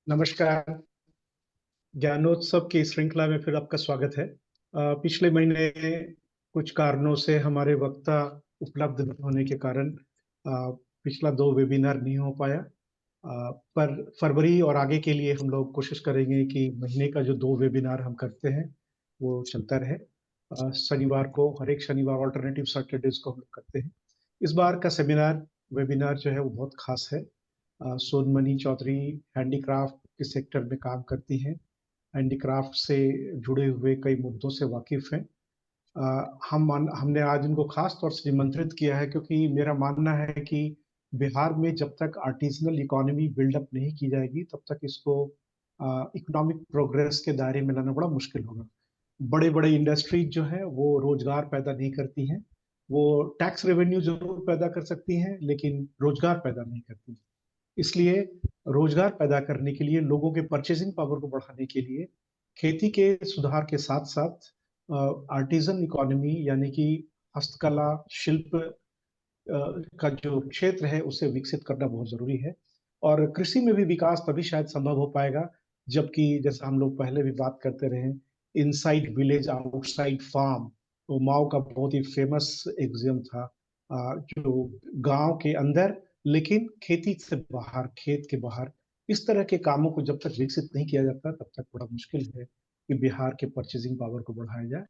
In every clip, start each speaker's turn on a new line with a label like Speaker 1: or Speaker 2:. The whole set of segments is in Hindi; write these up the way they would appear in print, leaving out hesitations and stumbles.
Speaker 1: नमस्कार। ज्ञानोत्सव की श्रृंखला में फिर आपका स्वागत है। पिछले महीने कुछ कारणों से हमारे वक्ता उपलब्ध न होने के कारण पिछला 2 वेबिनार नहीं हो पाया। पर फरवरी और आगे के लिए हम लोग कोशिश करेंगे कि महीने का जो 2 वेबिनार हम करते हैं, वो चलता रहे। शनिवार को, हर एक शनिवार अल्टरनेटिव सैटरडेज़ को हम लोग करते हैं। इस बार का वेबिनार जो है वो बहुत खास है। सोनमणि चौधरी हैंडीक्राफ्ट के सेक्टर में काम करती हैं। हैंडीक्राफ्ट से जुड़े हुए कई मुद्दों से वाकिफ हैं। हमने आज इनको खास तौर से निमंत्रित किया है क्योंकि मेरा मानना है कि बिहार में जब तक आर्टिजनल इकोनॉमी बिल्डअप नहीं की जाएगी तब तक इसको इकोनॉमिक प्रोग्रेस के दायरे में लाना बड़ा मुश्किल होगा। बड़े बड़े इंडस्ट्रीज जो है वो रोजगार पैदा नहीं करती हैं। वो टैक्स रेवेन्यू जरूर पैदा कर सकती हैं लेकिन रोजगार पैदा नहीं करती। इसलिए रोजगार पैदा करने के लिए, लोगों के परचेजिंग पावर को बढ़ाने के लिए खेती के सुधार के साथ साथ आर्टिजन इकोनॉमी यानी कि हस्तकला शिल्प का जो क्षेत्र है उसे विकसित करना बहुत जरूरी है। और कृषि में भी विकास तभी शायद संभव हो पाएगा जबकि, जैसा हम लोग पहले भी बात करते रहे, इनसाइड विलेज आउटसाइड फार्म, तो माओ का बहुत ही फेमस एग्जियम था। जो गांव के अंदर लेकिन खेती से बाहर, खेत के बाहर, इस तरह के कामों को जब तक विकसित नहीं किया जाता तब तक बड़ा मुश्किल है कि बिहार के परचेजिंग पावर को बढ़ाया जाए।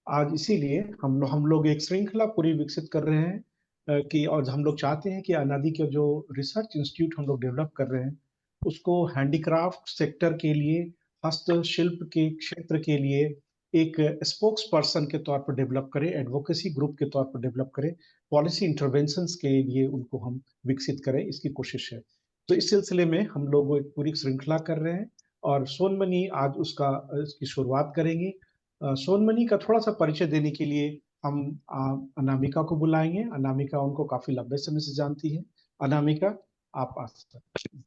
Speaker 1: आज इसीलिए हम लोग एक श्रृंखला पूरी विकसित कर रहे हैं कि, और हम लोग चाहते हैं कि अनादि के जो रिसर्च इंस्टीट्यूट हम लोग डेवलप कर रहे हैं उसको हैंडीक्राफ्ट सेक्टर के लिए, हस्तशिल्प के क्षेत्र के लिए एक स्पोक्स पर्सन के तौर पर डेवलप करें, एडवोकेसी ग्रुप के तौर पर डेवलप करें, पॉलिसी इंटरवेंशंस के लिए उनको हम विकसित करें, इसकी कोशिश है। तो इस सिलसिले में हम लोग एक पूरी श्रृंखला कर रहे हैं और सोनमणि आज इसकी शुरुआत करेंगी। सोनमणि का थोड़ा सा परिचय देने के लिए हम अनामिका को बुलाएंगे। अनामिका उनको काफी लंबे समय से जानती है। अनामिका, आप आ सकते हैं।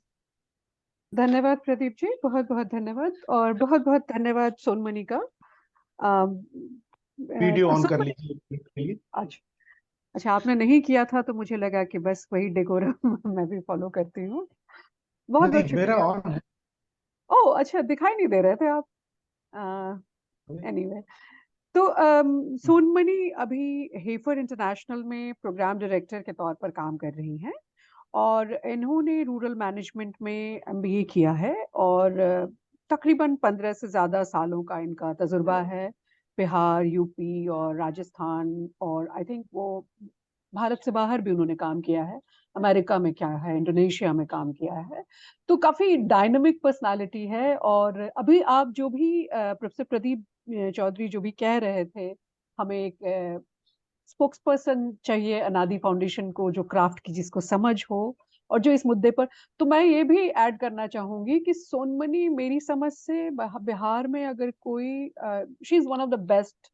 Speaker 2: धन्यवाद प्रदीप जी, बहुत बहुत धन्यवाद और बहुत बहुत धन्यवाद सोनमणि का।
Speaker 1: वीडियो ऑन कर
Speaker 2: सोनमणि,
Speaker 1: लीजिए।
Speaker 2: अच्छा अच्छा, आपने नहीं किया था तो मुझे लगा कि बस वही डेकोरम मैं भी फॉलो करती हूँ। बहुत
Speaker 1: नहीं,
Speaker 2: बहुत
Speaker 1: मेरा
Speaker 2: शुक्रिया।
Speaker 1: ऑन है।
Speaker 2: ओह अच्छा, दिखाई नहीं दे रहे थे आप। एनीवे, तो सोनमणि अभी हेफर इंटरनेशनल में प्रोग्राम डायरेक्टर के तौर पर काम कर रही हैं और इन्होंने रूरल मैनेजमेंट में एमबीए किया है और तकरीबन 15 से ज़्यादा सालों का इनका तजुर्बा है। बिहार, यूपी और राजस्थान और आई थिंक वो भारत से बाहर भी उन्होंने काम किया है। अमेरिका में क्या है, इंडोनेशिया में काम किया है। तो काफ़ी डायनामिक पर्सनालिटी है। और अभी आप जो भी प्रोफेसर प्रदीप चौधरी जो भी कह रहे थे, हमें एक स्पोक्स पर्सन चाहिए अनादि फाउंडेशन को, जो क्राफ्ट की जिसको समझ हो और जो इस मुद्दे पर। तो मैं ये भी ऐड करना चाहूंगी कि सोनमणि मेरी समझ से बिहार में अगर कोई, she is one of the best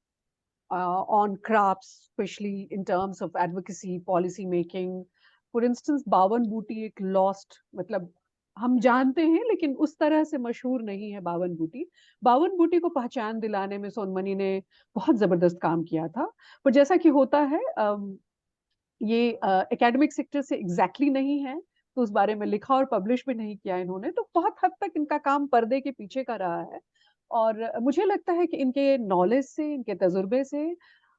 Speaker 2: on crafts, especially in terms of advocacy, policy making. For instance, बावन बूटी एक lost, मतलब हम जानते हैं लेकिन उस तरह से मशहूर नहीं है बावन बूटी। बावन बूटी को पहचान दिलाने में सोनमणि ने बहुत जबरदस्त काम किया था। पर जैसा कि होता है, ये एकेडमिक सेक्टर से एग्जैक्टली नहीं है, तो उस बारे में लिखा और पब्लिश भी नहीं किया इन्होंने। तो बहुत हद तक इनका काम पर्दे के पीछे का रहा है। और मुझे लगता है कि इनके नॉलेज से, इनके तजुर्बे से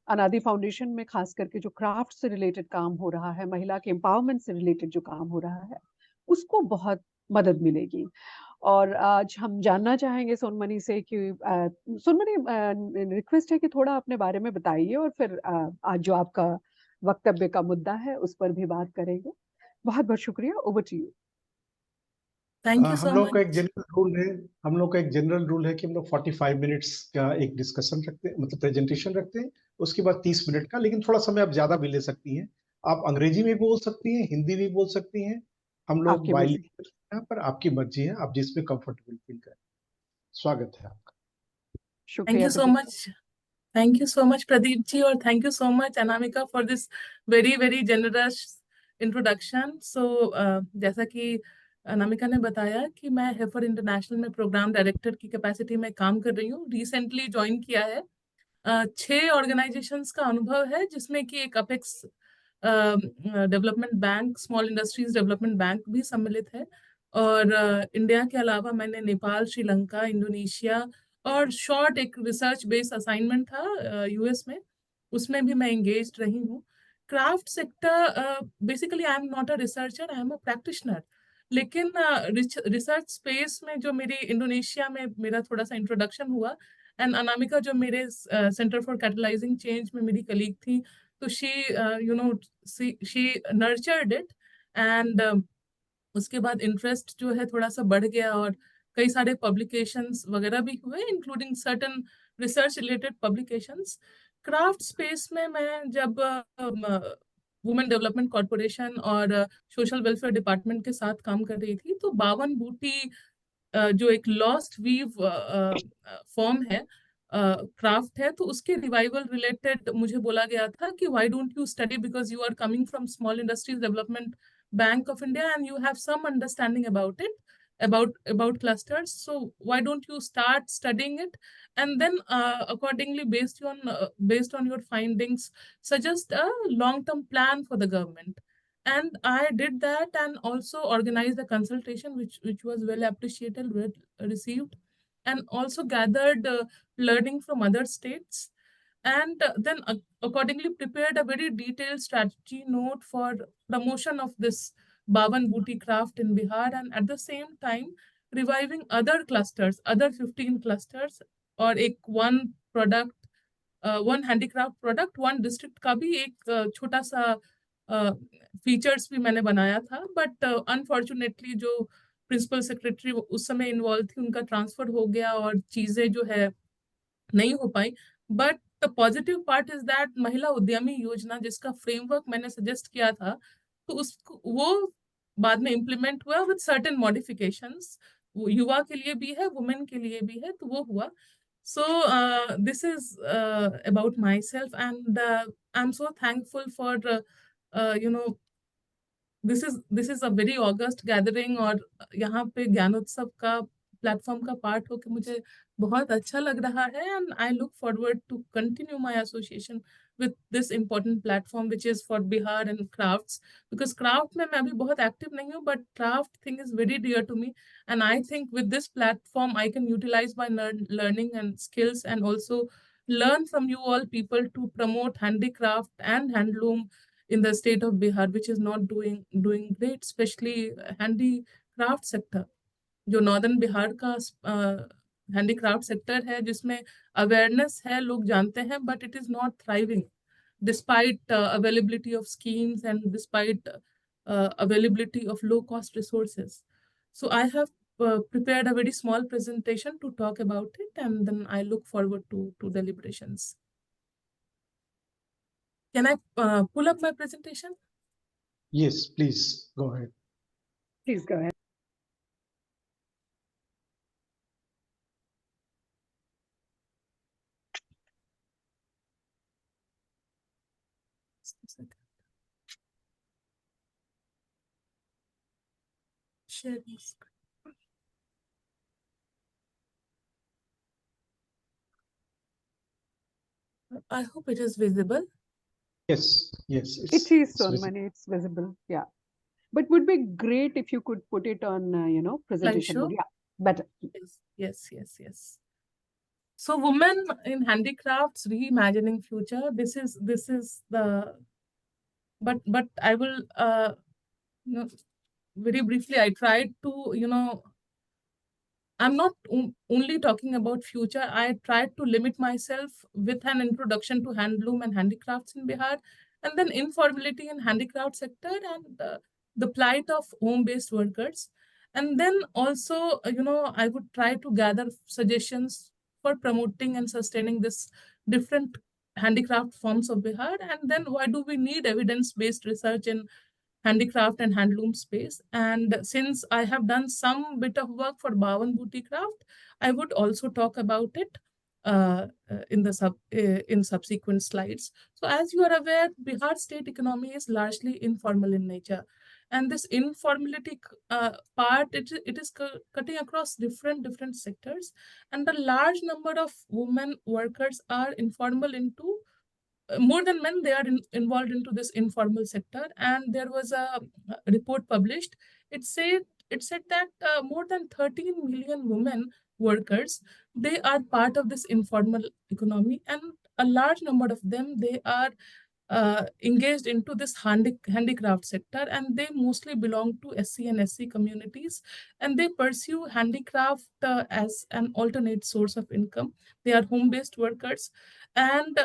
Speaker 2: अनादि फाउंडेशन में खास करके जो क्राफ्ट से रिलेटेड काम हो रहा है, महिला के एम्पावरमेंट से रिलेटेड जो काम हो रहा है, उसको बहुत मदद मिलेगी। और आज हम जानना चाहेंगे सोनमणि से कि सोनमणि, रिक्वेस्ट है कि थोड़ा अपने बारे में बताइए और फिर आज जो आपका वक्तव्य का मुद्दा है उस पर भी बात करेंगे। बहुत बहुत शुक्रिया। Over to you.
Speaker 3: Thank you
Speaker 1: हम
Speaker 3: सो
Speaker 1: लोग का एक
Speaker 3: मच।
Speaker 1: जनरल रूल है हम लोग का एक जनरल रूल है कि हम लोग 45 मिनट्स का एक डिस्कशन रखते हैं, मतलब प्रेजेंटेशन रखते हैं। उसके बाद 30 मिनट का, लेकिन थोड़ा समय आप ज्यादा भी ले सकती हैं। आप अंग्रेजी में बोल सकती हैं, हिंदी भी बोल सकती हैं। हम लोग
Speaker 2: आपकी मर्जी।
Speaker 1: बाइलिंगुअल यहाँ पर, आपकी मर्जी है, आप जिसमें कंफर्टेबल फील करें। स्वागत है आपका।
Speaker 3: थैंक
Speaker 2: शुक्रिया
Speaker 3: you so
Speaker 2: Pradeep.
Speaker 3: Much. Thank you so much Pradeep ji, और thank you so much Anamika for this very very generous introduction. So जैसा कि अनामिका ने बताया कि मैं हेफर इंटरनेशनल में प्रोग्राम डायरेक्टर की कैपेसिटी में काम कर रही हूँ। रिसेंटली ज्वाइन किया है। 6 ऑर्गेनाइजेशंस का अनुभव है, जिसमें कि एक apex development bank, small Industries Development bank भी सम्मिलित है। और इंडिया के अलावा मैंने नेपाल, श्रीलंका, इंडोनेशिया और शॉर्ट एक रिसर्च बेस्ड असाइनमेंट था यूएस में, उसमें भी मैं एंगेज रही हूँ। Craft sector, basically I am not a researcher, I am a practitioner, लेकिन रिसर्च स्पेस में जो मेरी इंडोनेशिया में मेरा थोड़ा सा इंट्रोडक्शन हुआ, एंड अनामिका जो मेरे सेंटर फॉर कैटलाइजिंग चेंज में मेरी कलीग थी, तो she you know she nurtured it, and उसके बाद इंटरेस्ट जो है थोड़ा सा बढ़ गया और कई सारे पब्लिकेशंस वगैरह भी हुए, including certain research related publications. Craft space में मैं जब वुमेन डेवलपमेंट कॉरपोरेशन और सोशल वेलफेयर डिपार्टमेंट के साथ काम कर रही थी, तो 52 बूटी जो एक लॉस्ट वीव फॉर्म है, क्राफ्ट है, तो उसके रिवाइवल रिलेटेड मुझे बोला गया था कि why don't you study, because you are coming from Small Industries Development Bank of India and you have some understanding about it, about clusters, so why don't you start studying it, and then accordingly based on your findings suggest a long term plan for the government. And I did that and also organized a consultation which was well appreciated, well received, and also gathered learning from other states, and then accordingly prepared a very detailed strategy note for promotion of this Bawan Booty craft in Bihar, and at the same time reviving other clusters, other 15 clusters, or one product, one handicraft product, one district का भी एक छोटा सा फीचर्स भी मैंने बनाया था, बट अनफॉर्चुनेटली जो प्रिंसिपल सेक्रेटरी उस समय इन्वॉल्व थी उनका ट्रांसफर हो गया और चीजें जो है नहीं हो पाई। But the positive part is that महिला उद्यमी योजना जिसका फ्रेमवर्क मैंने सजेस्ट किया था, तो उसको वो बाद में इम्प्लीमेंट हुआ विद सर्टेन मॉडिफिकेशंस, वो युवा के लिए भी है, वुमेन के लिए भी है, तो वो हुआ। So this is about myself, and I'm so thankful for you know this is a very August gathering, और यहाँ पे ज्ञानोत्सव का प्लेटफॉर्म का पार्ट होकर मुझे बहुत अच्छा लग रहा है, and I look forward to continue my association with this important platform which is for Bihar and crafts, because craft में मैं अभी बहुत active नहीं हूँ, but craft thing is very dear to me, and I think with this platform I can utilize my learning and skills, and also learn from you all people to promote handicraft and handloom in the state of Bihar, which is not doing great, especially handicraft sector, जो नॉर्दर्न बिहार का हैंडीक्राफ्ट सेक्टर है, जिसमें अवेयरनेस है, लोग जानते हैं, but it is not thriving despite availability of schemes and despite availability of low cost resources. So I have prepared a very small presentation to talk about it, and then I look forward to deliberations. Can I pull up my presentation?
Speaker 1: Yes, please go ahead.
Speaker 2: Please go ahead. Share this. I hope it is visible.
Speaker 1: Yes, yes,
Speaker 2: It is,
Speaker 1: visible.
Speaker 2: Sonmani, it's visible. Yeah. But would be great if you could put it on, presentation
Speaker 3: Slideshow?
Speaker 2: mode. Yeah, better.
Speaker 3: Yes. So women in handicrafts reimagining future. This is the, but I will very briefly, I tried to, I'm not only talking about future. I tried to limit myself with an introduction to handloom and handicrafts in Bihar, and then informality in handicraft sector, and the plight of home-based workers. And then also, I would try to gather suggestions for promoting and sustaining this different handicraft forms of Bihar. And then why do we need evidence-based research in handicraft and handloom space? And since I have done some bit of work for Bawan Booty Craft, I would also talk about it in subsequent slides. So as you are aware, Bihar state economy is largely informal in nature. And this informality part, it is cutting across different sectors. And a large number of women workers are informal into more than men, they are involved into this informal sector. And there was a report published. It it said that more than 13 million women workers, they are part of this informal economy, and a large number of them, they are engaged into this handicraft sector, and they mostly belong to SC and SC communities, and they pursue handicraft as an alternate source of income. They are home-based workers, and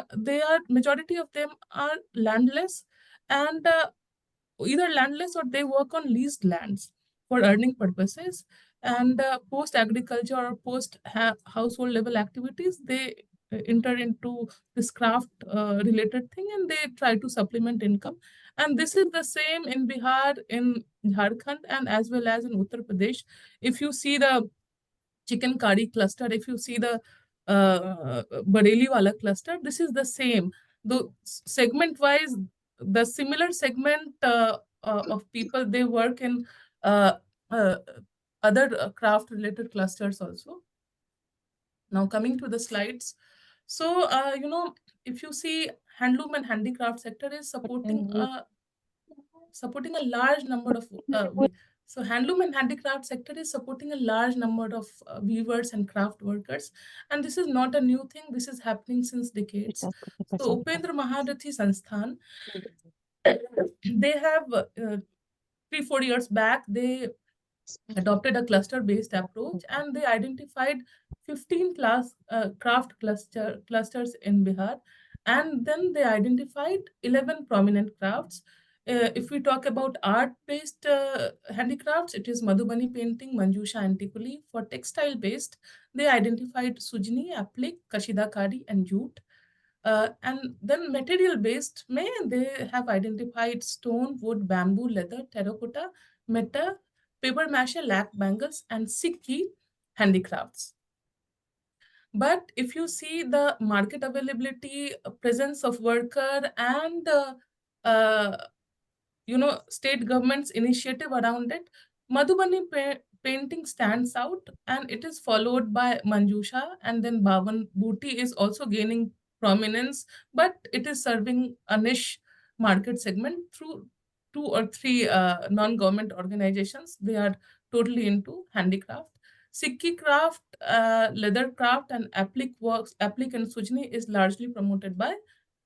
Speaker 3: majority of them are landless, and either landless or they work on leased lands for earning purposes. And post agriculture or post household level activities, they enter into this craft related thing, and they try to supplement income. And this is the same in Bihar, in Jharkhand, and as well as in Uttar Pradesh. If you see the chicken curry cluster, if you see the Bareilly wala cluster, this is the same. The segment wise, the similar segment of people, they work in uh, uh, other craft related clusters also. Now coming to the slides. So, if you see, handloom and handicraft sector is supporting a large number of so handloom and handicraft sector is supporting a large number of weavers and craft workers, and this is not a new thing. This is happening since decades. So Upendra Maharathi Sansthan, they have 3-4 years back, they adopted a cluster-based approach, and they identified 15 craft clusters in Bihar, and then they identified 11 prominent crafts. If we talk about art-based handicrafts, it is Madhubani painting, Manjusha and Tikuli. For textile-based, they identified Sujni, Aplik, Kashidakari, and jute. And then material-based, they have identified stone, wood, bamboo, leather, terracotta, metal, paper mache, lac bangles, and Sikhi handicrafts. But if you see the market availability, presence of worker, and state government's initiative around it, Madhubani painting stands out, and it is followed by Manjusha, and then Bawan Booty is also gaining prominence, but it is serving a niche market segment through 2 or 3 non-government organizations. They are totally into handicraft. Sikhi craft, leather craft, and applique and Sujni is largely promoted by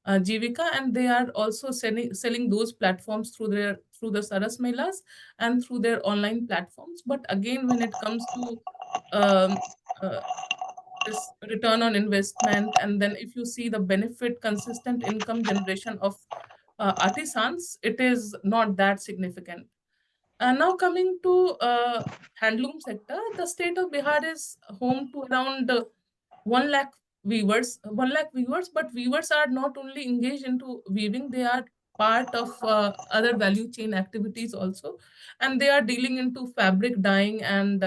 Speaker 3: Jivika, and they are also selling those platforms through the Saras Melas and through their online platforms. But again, when it comes to this return on investment, and then if you see the benefit, consistent income generation of artisans, it is not that significant. Now coming to handloom sector, the state of Bihar is home to around 1 lakh weavers, but weavers are not only engaged into weaving, they are part of other value chain activities also, and they are dealing into fabric dyeing and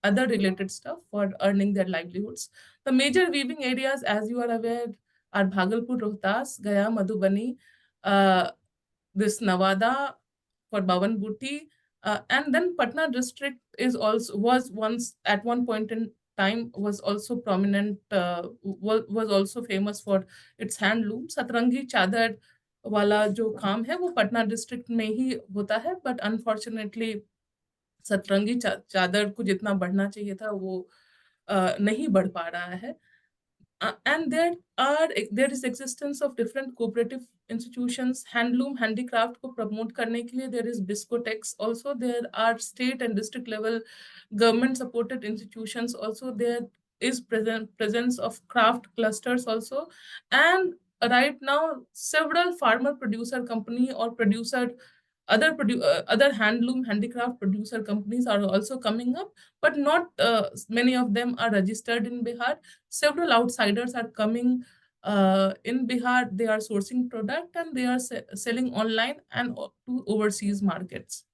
Speaker 3: other related stuff for earning their livelihoods. The major weaving areas, as you are aware, are Bhagalpur, Rohtas, Gaya, Madhubani, this Nawada for Bawan Booty, and then Patna district was once at one point in time was also prominent, was also famous for its handloom. Satrangi chadar वाला जो काम है वो पटना डिस्ट्रिक्ट में ही होता है, बट अनफॉर्चुनेटली सतरंगी चादर को जितना बढ़ना चाहिए था वो नहीं बढ़ पा रहा है. And there is existence of different cooperative institutions. Handloom handicraft को promote करने के लिए there is Biscotex also. There are state and district level government supported institutions also. There is presence of craft clusters also, and right now several farmer producer company or other handloom handicraft producer companies are also coming up, but not many of them are registered in Bihar. Several outsiders are coming in Bihar. They are sourcing product, and they are selling online and to overseas markets.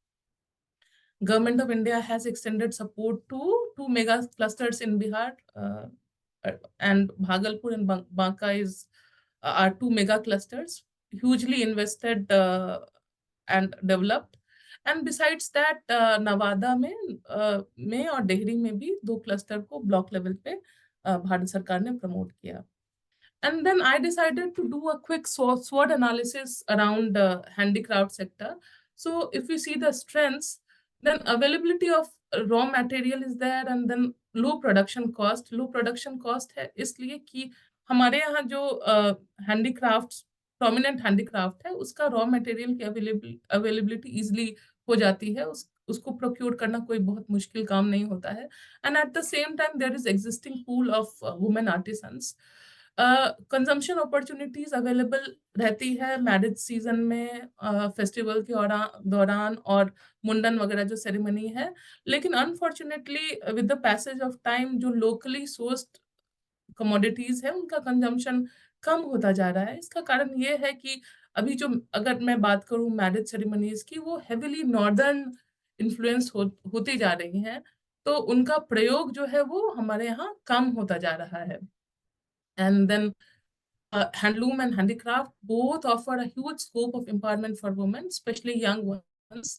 Speaker 3: Government of India has extended support to 2 mega clusters in Bihar, and Bhagalpur and Banka are 2 mega clusters, hugely invested and developed. And besides that, Nawada में और डेहरी में भी 2 cluster को block level पे भारत सरकार ने promote किया. And then I decided to do a quick SWOT analysis around handicraft sector. So if we see the strengths, then availability of raw material is there, and then low production cost. Low production cost है इसलिए कि हमारे यहाँ जो हैंडीक्राफ्ट, प्रोमिनेंट हैंडीक्राफ्ट है, उसका रॉ मटेरियल की अवेलेबिलिटी इजिली हो जाती है, उसको प्रोक्योर करना कोई बहुत मुश्किल काम नहीं होता है। And at the same time there is existing pool of women artisans. Consumption opportunities available रहती है मैरिज सीजन में, फेस्टिवल के दौरान और मुंडन वगैरह जो सेरेमनी है। लेकिन unfortunately with the passage of time जो लोकली सोर्स्ड कमोडिटीज है उनका कंजम्पशन कम होता जा रहा है। इसका कारण ये है कि अभी जो, अगर मैं बात करूं मैरिज सेरेमनीज की, वो हेविली नॉर्दर्न इन्फ्लुएंस होती जा रही हैं, तो उनका प्रयोग जो है वो हमारे यहाँ कम होता जा रहा है। And then handloom and handicraft both offer a huge scope of empowerment for women, especially young ones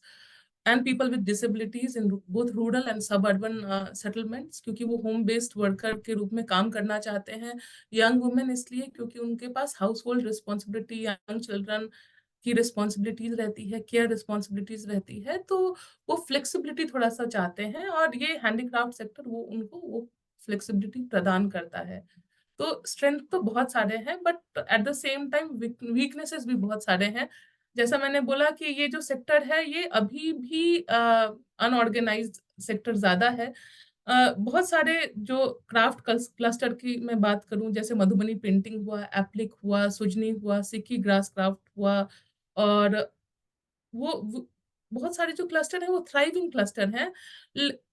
Speaker 3: and people with disabilities in both rural and suburban settlements, क्योंकि वो होम बेस्ड वर्कर के रूप में काम करना चाहते हैं। यंग वुमेन इसलिए क्योंकि उनके पास household responsibility, young children की रिस्पॉन्सिबिलिटीज रहती है, केयर रिस्पॉन्सिबिलिटीज रहती है, तो वो फ्लेक्सिबिलिटी थोड़ा सा चाहते हैं, और ये हैंडीक्राफ्ट सेक्टर वो उनको वो फ्लेक्सिबिलिटी प्रदान करता है। तो स्ट्रेंथ तो बहुत सारे हैं, but at the same time weaknesses भी बहुत सारे हैं। जैसा मैंने बोला कि ये जो सेक्टर है ये अभी भी अनऑर्गेनाइज्ड सेक्टर ज्यादा है। बहुत सारे जो क्राफ्ट क्लस्टर की मैं बात करूं, जैसे मधुबनी पेंटिंग हुआ, एप्लिक हुआ, सुजनी हुआ, सिक्की ग्रास क्राफ्ट हुआ, और वो बहुत सारे जो क्लस्टर हैं वो थ्राइविंग क्लस्टर हैं,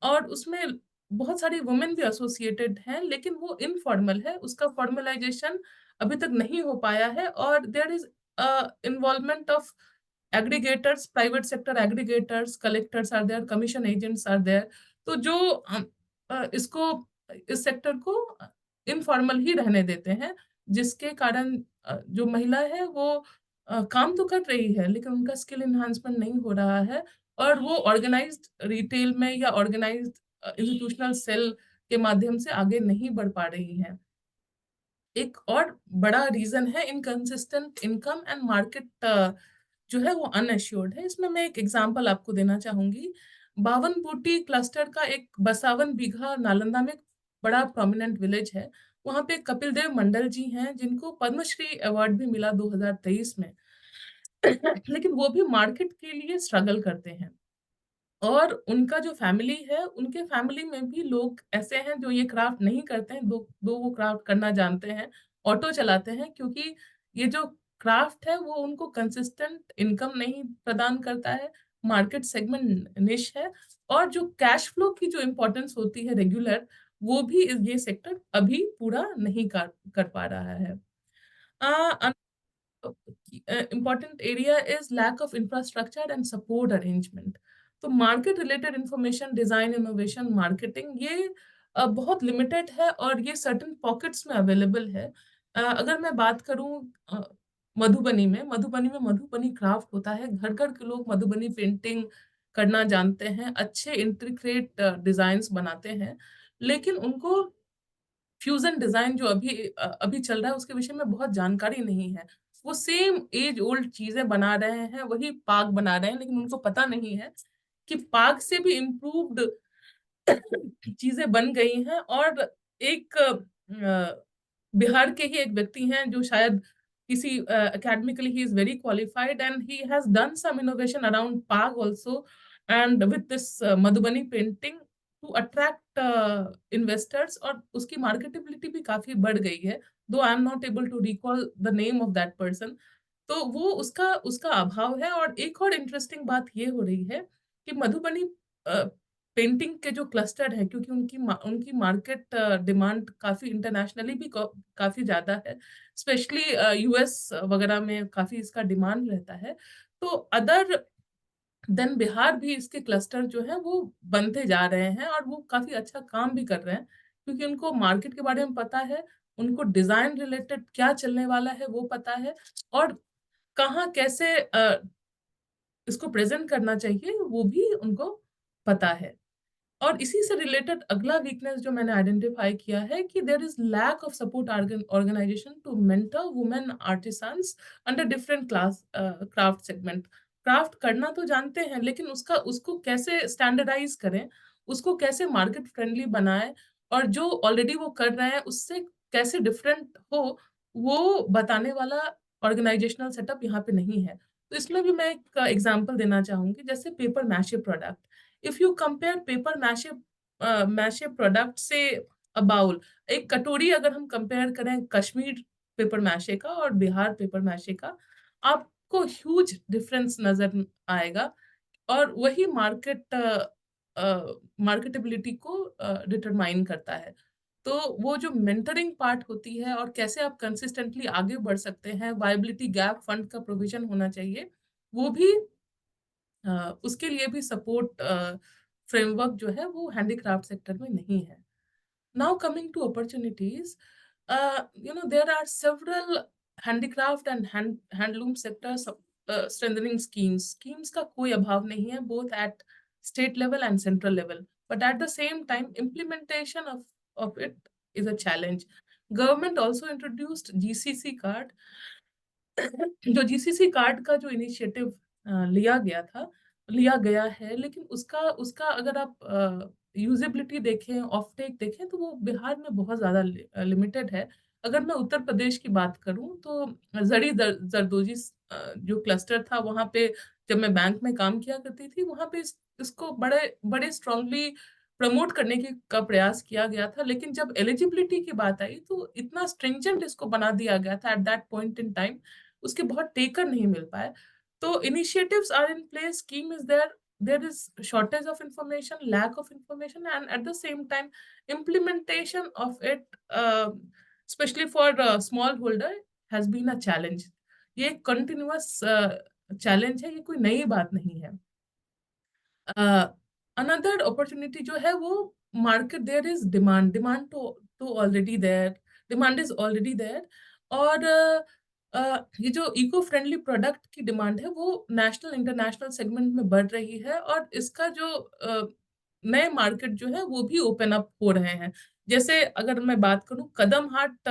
Speaker 3: और उसमें बहुत सारी वुमेन भी एसोसिएटेड हैं, लेकिन वो इनफॉर्मल है, उसका फॉर्मलाइजेशन अभी तक नहीं हो पाया है। और there is involvement of aggregators, private sector aggregators, collectors are there, commission agents are there. तो जो इसको, इस सेक्टर को इनफॉर्मल ही रहने देते हैं, जिसके कारण जो महिला है वो काम तो कर रही है, लेकिन उनका स्किल इन्हांसमेंट नहीं हो रहा है, और वो ऑर्गेनाइज्ड रिटेल में या ऑर्गेनाइज्ड इंस्टीट्यूशनल सेल के माध्यम से आगे नहीं बढ़ पा रही हैं। एक और बड़ा रीजन है इनकंसिस्टेंट इनकम एंड मार्केट जो है वो अनएश्योर्ड है। इसमें मैं एक एग्जांपल आपको देना चाहूंगी। बावनबूटी क्लस्टर का एक 52 बीघा नालंदा में बड़ा प्रोमिनेंट विलेज है। वहां पे कपिल देव मंडल जी हैं, जिनको पद्मश्री अवार्ड भी मिला 2023 में। लेकिन वो भी मार्केट के लिए स्ट्रगल करते हैं, और उनका जो फैमिली है, उनके फैमिली में भी लोग ऐसे हैं जो ये क्राफ्ट नहीं करते हैं, दो वो क्राफ्ट करना जानते हैं, ऑटो चलाते हैं, क्योंकि ये जो क्राफ्ट है वो उनको कंसिस्टेंट इनकम नहीं प्रदान करता है, मार्केट सेगमेंट निश है, और जो कैश फ्लो की जो इम्पोर्टेंस होती है रेगुलर, वो भी ये सेक्टर अभी पूरा नहीं कर पा रहा है। important area is lack of infrastructure and support arrangement. तो market related information, design, innovation, marketing, ये बहुत लिमिटेड है, और ये सर्टेन पॉकेट्स में अवेलेबल है। अगर मैं बात करूं मधुबनी में मधुबनी क्राफ्ट होता है, घर घर के लोग मधुबनी पेंटिंग करना जानते हैं, अच्छे इंट्रिकेट डिजाइन्स बनाते हैं, लेकिन उनको फ्यूजन डिजाइन जो अभी चल रहा है उसके विषय में बहुत जानकारी नहीं है। वो सेम एज ओल्ड चीजें बना रहे हैं, वही पाग बना रहे हैं, लेकिन उनको पता नहीं है कि पाग से भी इम्प्रूव्ड चीजें बन गई हैं। और एक बिहार के ही एक व्यक्ति हैं जो शायद किसी academically he is very qualified and he has done some innovation around pag also, and with this madhubani painting to attract investors, और उसकी मार्केटेबिलिटी भी काफी बढ़ गई है, though I am not able to recall the name of that person. तो वो उसका उसका अभाव है। और एक और इंटरेस्टिंग बात ये हो रही है कि मधुबनी पेंटिंग के जो क्लस्टर है, क्योंकि उनकी मार्केट डिमांड काफी इंटरनेशनली भी काफी ज्यादा है, स्पेशली यूएस वगैरह में काफी इसका डिमांड रहता है, तो अदर देन बिहार भी इसके क्लस्टर जो है वो बनते जा रहे हैं, और वो काफी अच्छा काम भी कर रहे हैं, क्योंकि उनको मार्केट के बारे में पता है, उनको डिजाइन रिलेटेड क्या चलने वाला है वो पता है, और कहाँ कैसे इसको प्रेजेंट करना चाहिए वो भी उनको पता है। और इसी से रिलेटेड अगला वीकनेस जो मैंने आइडेंटिफाई किया है कि there is lack of support organisation to mentor women artisans under different class craft segment. Craft करना तो जानते हैं, लेकिन उसको कैसे स्टैंडर्डाइज करें, उसको कैसे मार्केट फ्रेंडली बनाएं, और जो ऑलरेडी वो कर रहे हैं उससे कैसे डिफरेंट हो, वो बताने वाला ऑर्गेनाइजेशनल सेटअप यहाँ पे नहीं है। तो इसमें भी मैं एक एग्जांपल देना चाहूंगी, जैसे paper mache product. If you compare paper mache product से अ बाउल, एक कटोरी अगर हम कंपेयर करें कश्मीर पेपर मैशे का और बिहार पेपर मैशे का, आपको ह्यूज डिफरेंस नजर आएगा। और वही मार्केटेबिलिटी को डिटरमाइन करता है। तो वो जो मेंटरिंग पार्ट होती है और कैसे आप कंसिस्टेंटली आगे बढ़ सकते हैं, वायबिलिटी गैप फंड का प्रोविजन होना चाहिए, वो भी उसके लिए भी सपोर्ट फ्रेमवर्क जो है वो हैंडीक्राफ्ट सेक्टर में नहीं है। Now coming to opportunities, there are several handicraft and handloom sectors strengthening schemes. Schemes का कोई अभाव नहीं है, both at state level and central level. But at the same time, implementation of it is a challenge. Government also introduced GCC card, जो जीसीसी कार्ड का जो इनिशिएटिव लिया गया है, लेकिन उसका उसका अगर आप यूजेबिलिटी देखें, ऑफ टेक देखें, तो वो बिहार में बहुत ज्यादा लिमिटेड है। अगर मैं उत्तर प्रदेश की बात करूं तो जरदोजी जो क्लस्टर था, वहां पे जब मैं बैंक में काम किया करती थी, वहां पे इसको बड़े बड़े स्ट्रांगली प्रमोट करने का प्रयास किया गया था। लेकिन जब एलिजिबिलिटी की बात आई तो इतना स्ट्रिंजेंट इसको बना दिया गया था at that point in time, उसके बहुत टेकर नहीं मिल पाए। तो initiatives are in place, scheme is there is shortage of information, lack of information, and at the same time implementation of it, especially for small holder, has been a challenge. ये कंटिन्यूअस चैलेंज है, ये कोई नई बात नहीं है। अनदर अपॉर्चुनिटी जो है वो मार्केट, देयर इज डिमांड तो already there, demand is already there. और ये जो इको फ्रेंडली प्रोडक्ट की डिमांड है वो नेशनल इंटरनेशनल सेगमेंट में बढ़ रही है, और इसका जो नए मार्केट जो है वो भी ओपन अप हो रहे हैं। जैसे अगर मैं बात करूं, कदम हाट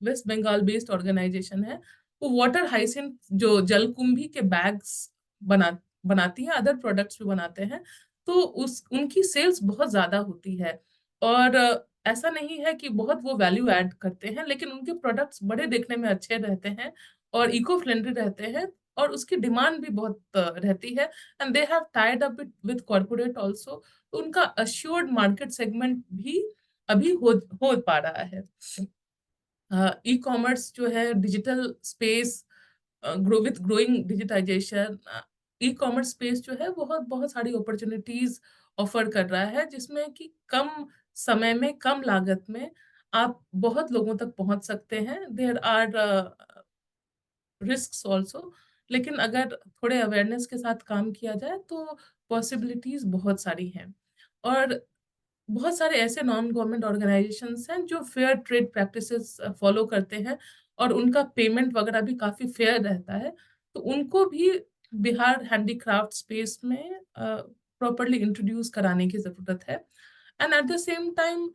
Speaker 3: वेस्ट बंगाल बेस्ड ऑर्गेनाइजेशन है, वो वाटर हाइसिंथ जो जलकुंभी के बैग्स बनाती है, अदर प्रोडक्ट्स भी बनाते हैं। तो उनकी सेल्स बहुत ज्यादा होती है, और ऐसा नहीं है कि बहुत वो वैल्यू ऐड करते हैं, लेकिन उनके प्रोडक्ट्स बड़े देखने में अच्छे रहते हैं और इको फ्रेंडली रहते हैं, और उसकी डिमांड भी बहुत रहती है। And they have tied up with corporate also, तो उनका अश्योर्ड मार्केट सेगमेंट भी अभी हो पा रहा है। ई कॉमर्स जो है, digital space, with growing digitisation, e commerce space जो है बहुत बहुत सारी अपॉर्चुनिटीज ऑफर कर रहा है, जिसमें कि कम समय में, कम लागत में आप बहुत लोगों तक पहुंच सकते हैं। देयर आर रिस्क्स ऑल्सो, लेकिन अगर थोड़े अवेयरनेस के साथ काम किया जाए तो पॉसिबिलिटीज बहुत सारी हैं। और बहुत सारे ऐसे नॉन गवर्नमेंट ऑर्गेनाइजेशंस हैं जो फेयर ट्रेड प्रैक्टिसेस फॉलो करते हैं, और उनका पेमेंट वगैरह भी काफी फेयर रहता है। तो उनको भी बिहार हैंडीक्राफ्ट स्पेस में प्रॉपरली इंट्रोड्यूस कराने की जरूरत है। And at the same time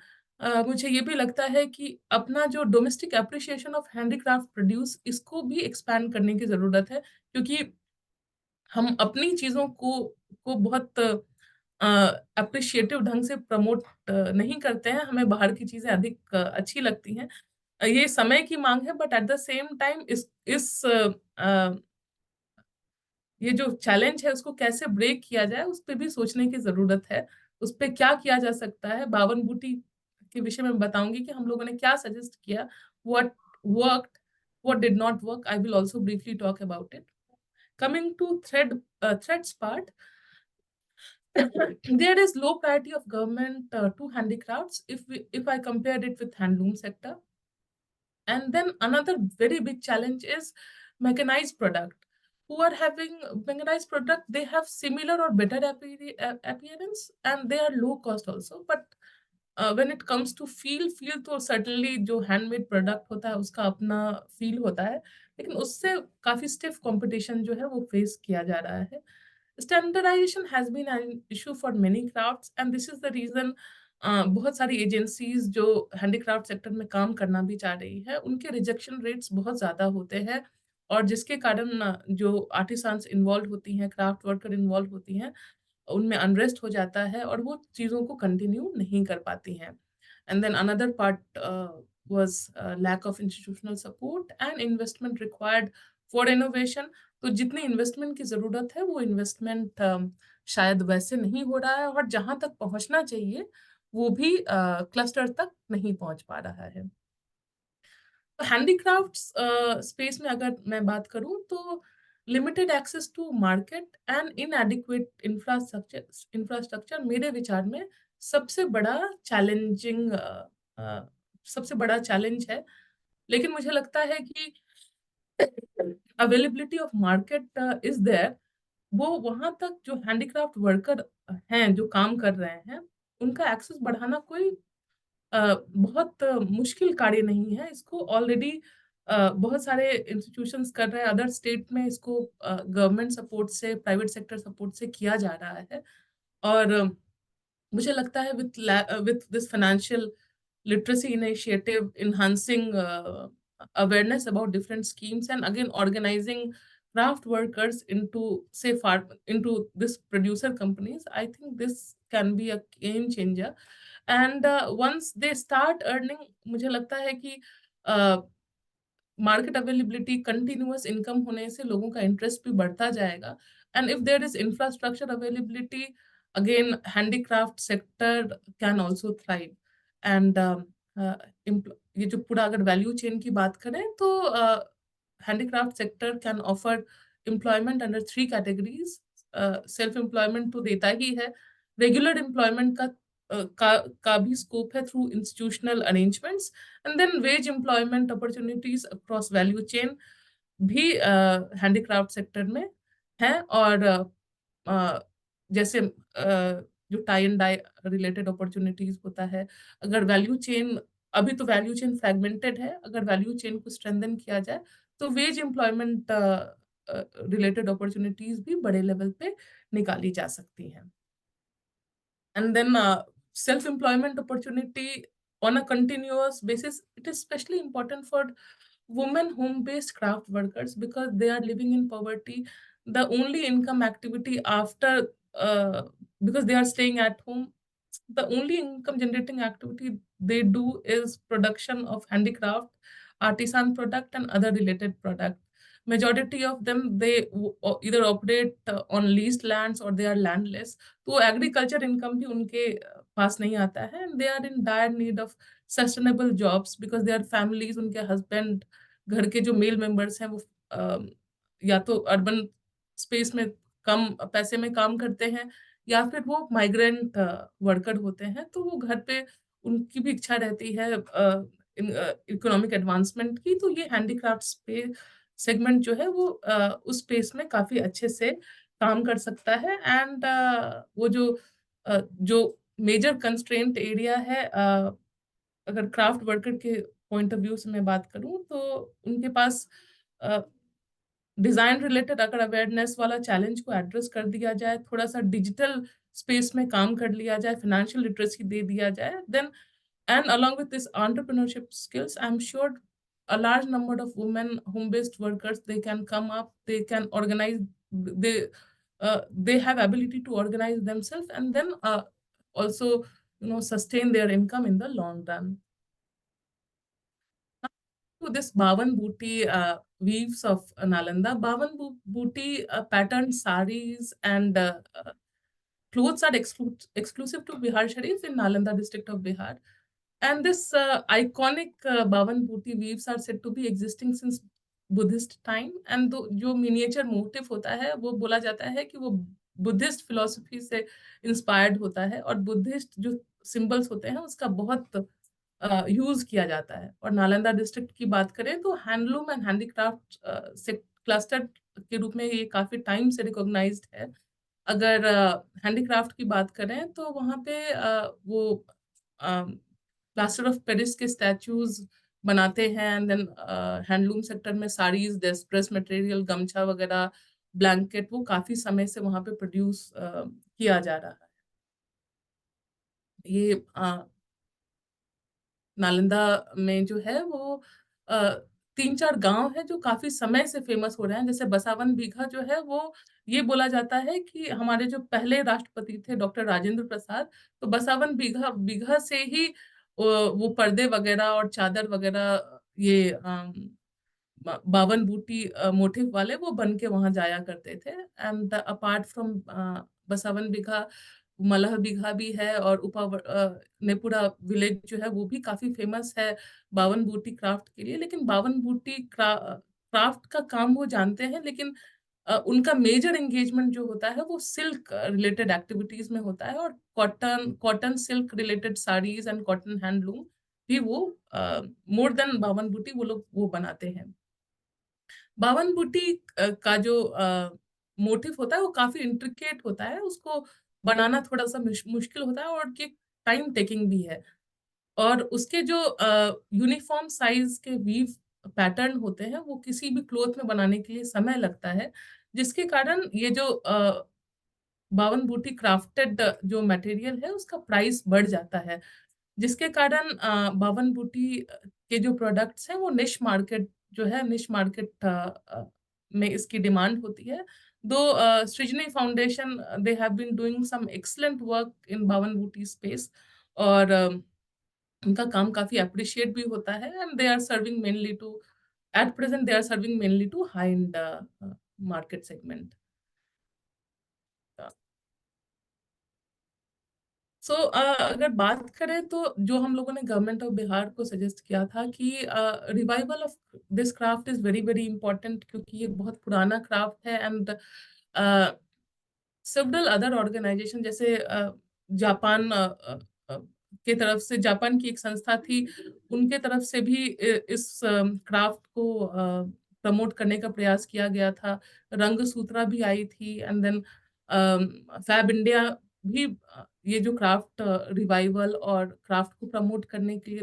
Speaker 3: मुझे ये भी लगता है कि अपना जो domestic appreciation of handicraft produce, इसको भी एक्सपैंड करने की जरूरत है, क्योंकि हम अपनी चीजों को बहुत अप्रिशिएटिव ढंग से प्रमोट नहीं करते हैं। हमें बाहर की चीजें अधिक अच्छी लगती हैं। ये समय की मांग है, but at the same time ये जो चैलेंज है उसको कैसे ब्रेक किया जाए, उस पर भी सोचने की जरूरत है। उस पर क्या किया जा सकता है, बावन बूटी के विषय में बताऊंगी कि हम लोगों ने क्या सजेस्ट किया, what worked, what did not work. I will also briefly talk about it. Coming to threads part, there is low priority of government to handicrafts if I compare it with handloom sector. And then another very big challenge is mechanized product. Who are having mechanized product, they have similar or better appearance, and they are low cost also. But when it comes to feel तो certainly जो handmade product होता है उसका अपना feel होता है, लेकिन उससे काफी stiff competition जो है वो face किया जा रहा है। Standardization has been an issue for many crafts, and this is the reason बहुत सारी एजेंसीज जो हैंडीक्राफ्ट सेक्टर में काम करना भी चाह रही है, उनके रिजेक्शन रेट्स बहुत ज्यादा होते हैं, और जिसके कारण जो आर्टिसंस इन्वॉल्व होती हैं, क्राफ्ट वर्कर इन्वॉल्व होती हैं, उनमें अनरेस्ट हो जाता है और वो चीज़ों को कंटिन्यू नहीं कर पाती हैं। And then another part was lack of institutional support and investment required for innovation। तो जितनी इन्वेस्टमेंट की जरूरत है वो इन्वेस्टमेंट शायद वैसे नहीं हो रहा है, और जहां तक पहुंचना चाहिए वो भी क्लस्टर तक नहीं पहुंच पा रहा है। तो हैंडीक्राफ्ट्स स्पेस में अगर मैं बात करूं तो limited access to market and inadequate infrastructure मेरे विचार में सबसे बड़ा चैलेंजिंग सबसे बड़ा चैलेंज है। लेकिन मुझे लगता है कि availability of market is there. वो वहां तक जो हैंडीक्राफ्ट वर्कर हैं जो काम कर रहे हैं उनका एक्सेस बढ़ाना कोई बहुत मुश्किल कार्य नहीं है। इसको ऑलरेडी बहुत सारे इंस्टीट्यूशंस कर रहे हैं। अदर स्टेट में इसको गवर्नमेंट सपोर्ट से, प्राइवेट सेक्टर सपोर्ट से किया जा रहा है। और मुझे लगता है with this financial literacy initiative, enhancing awareness about different schemes, and again organizing craft workers into say into this producer companies, I think this can be a game changer। and once they start earning, मुझे लगता है कि मार्केट अवेलेबिलिटी, कंटिन्यूअस इनकम होने से लोगों का इंटरेस्ट भी बढ़ता जाएगा। And if there is infrastructure availability, again handicraft sector can also thrive. And ये जो पूरा अगर वैल्यू चेन की बात करें तो handicraft sector can offer employment under 3 categories. Self employment तो देता ही है, रेगुलर एम्प्लॉयमेंट का भी स्कोप है through institutional arrangements, and then wage employment opportunities across value chain भी हैंडीक्राफ्ट सेक्टर में है। और जैसे जो tie and dye related opportunities होता है, अगर वैल्यू चेन, अभी तो वैल्यू चेन फ्रेगमेंटेड है, अगर वैल्यू चेन को स्ट्रेंथन किया जाए तो वेज एम्प्लॉयमेंट रिलेटेड अपॉर्चुनिटीज भी बड़े लेवल पे निकाली जा सकती हैं। And then self-employment opportunity on a continuous basis, it is especially important for women home-based craft workers because they are living in poverty. The only income activity after because they are staying at home, the only income generating activity they do is production of handicraft, artisan product, and other related product. Majority of them, they either operate on leased lands or they are landless, तो एग्रीकल्चर इनकम भी उनके पास नहीं आता है। They are in dire need of sustainable jobs because they are families, उनके हस्बैंड, घर के जो मेल मेंबर्स हैं वो या तो अर्बन स्पेस में कम पैसे में काम करते हैं या फिर वो माइग्रेंट वर्कर होते हैं। तो वो घर पे उनकी भी इच्छा रहती है इकोनॉमिक एडवांसमेंट की। तो ये हैंडीक्राफ्ट सेगमेंट जो है वो उस स्पेस में काफी अच्छे से काम कर सकता है। एंड वो जो मेजर कंस्ट्रेंट एरिया है, अगर क्राफ्ट वर्कर के पॉइंट ऑफ व्यू से मैं बात करूं तो उनके पास डिजाइन रिलेटेड अगर अवेयरनेस वाला चैलेंज को एड्रेस कर दिया जाए, थोड़ा सा डिजिटल स्पेस में काम कर लिया जाए, फाइनेंशियल लिटरेसी दे दिया जाए, then and along with this entrepreneurship skills, I'm sure a large number of women home-based workers, they can come up, they can organize, they have ability to organize themselves, and then also sustain their income in the long run. To this Bawan Booty weaves of Nalanda, Bawan Booty patterned saris and clothes are exclusive to Bihar Sharif in Nalanda district of Bihar. And this iconic Bawan Booty weaves are said to be existing since Buddhist time. And जो miniature motif होता है वो बोला जाता है कि वो बुद्धिस्ट फिलोसफी से इंस्पायर्ड होता है, और बुद्धिस्ट जो सिंबल्स होते हैं उसका बहुत यूज किया जाता है। और नालंदा डिस्ट्रिक्ट की बात करें तो हैंडलूम एंड हैंडीक्राफ्ट से क्लस्टर के रूप में ये काफी टाइम से रिकॉग्नाइज्ड है। अगर हैंडीक्राफ्ट की बात करें तो वहाँ पे वो प्लास्टर ऑफ पेरिस के स्टैचूज बनाते हैं। एंड देन हैंडलूम सेक्टर में साड़ीज, ड्रेस मटेरियल, गमछा वगैरह, ब्लैंकेट, वो काफी समय से वहां पे प्रोड्यूस किया जा रहा है। ये नालंदा में जो है वो 3-4 गांव है जो काफी समय से फेमस हो रहे हैं। जैसे बसावन बीघा जो है वो, ये बोला जाता है कि हमारे जो पहले राष्ट्रपति थे डॉक्टर राजेंद्र प्रसाद, तो बसावन बीघा बीघा से ही वो पर्दे वगैरह और चादर वगैरह, ये बावन बूटी मोटिव वाले, वो बन के वहां जाया करते थे। एंड अपार्ट फ्रॉम बसावन बीघा, मलह बीघा भी है, और नेपुरा विलेज जो है वो भी काफी फेमस है बावन बूटी क्राफ्ट के लिए। लेकिन बावन बूटी क्राफ्ट का काम वो जानते हैं, लेकिन उनका मेजर एंगेजमेंट जो होता है वो सिल्क रिलेटेड एक्टिविटीज में होता है, और cotton cotton silk related saris and cotton handloom भी वो मोर देन बावन बूटी वो लोग वो बनाते हैं। बावन बूटी का जो मोटिव होता है वो काफी इंट्रिकेट होता है, उसको बनाना थोड़ा सा मुश्किल होता है, और ये टाइम टेकिंग भी है। और उसके जो यूनिफॉर्म साइज के वीव पैटर्न होते हैं वो किसी भी क्लोथ में बनाने के लिए समय लगता है, जिसके कारण ये जो बावन बूटी क्राफ्टेड जो मटेरियल है उसका प्राइस बढ़ जाता है, जिसके कारण बावन बूटी के जो प्रोडक्ट्स हैं वो निश मार्केट जो है, निश मार्केट में इसकी डिमांड होती है। दो Srijani foundation, they have been doing some excellent work in Bawan Buti space, और उनका काम काफी अप्रिशिएट भी होता है। And they are serving mainly to, at present they are serving mainly to high end market segment. So अगर बात करें तो जो हम लोगों ने गवर्नमेंट ऑफ बिहार को सजेस्ट किया था कि revival of this craft is very very important, क्योंकि ये बहुत पुराना क्राफ्ट है। एंड सेवरल अदर ऑर्गेनाइजेशन, जैसे जापान के तरफ से, जापान की एक संस्था थी, उनके तरफ से भी इस क्राफ्ट को प्रमोट करने का प्रयास किया गया था। रंग सूत्रा भी आई थी, एंड देन फैब इंडिया भी ये जो क्राफ्ट रिवाइवल और क्राफ्ट को प्रमोट करने के लिए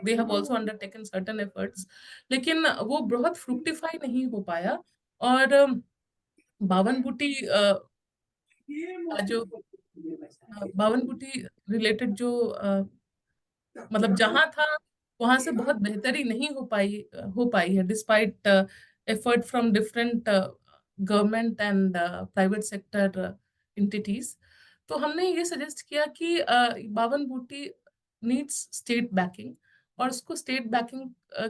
Speaker 3: they have also undertaken certain efforts, लेकिन वो बहुत फ्रुक्टिफाई नहीं हो पाया। और बावन बूटी जो बावन बूटी रिलेटेड जो मतलब जहां था वहां से बहुत बेहतरी नहीं हो पाई है, despite effort from different government and private sector entities. तो हमने ये सजेस्ट किया कि बावन बूटी नीड्स स्टेट बैकिंग, और उसको स्टेट बैकिंग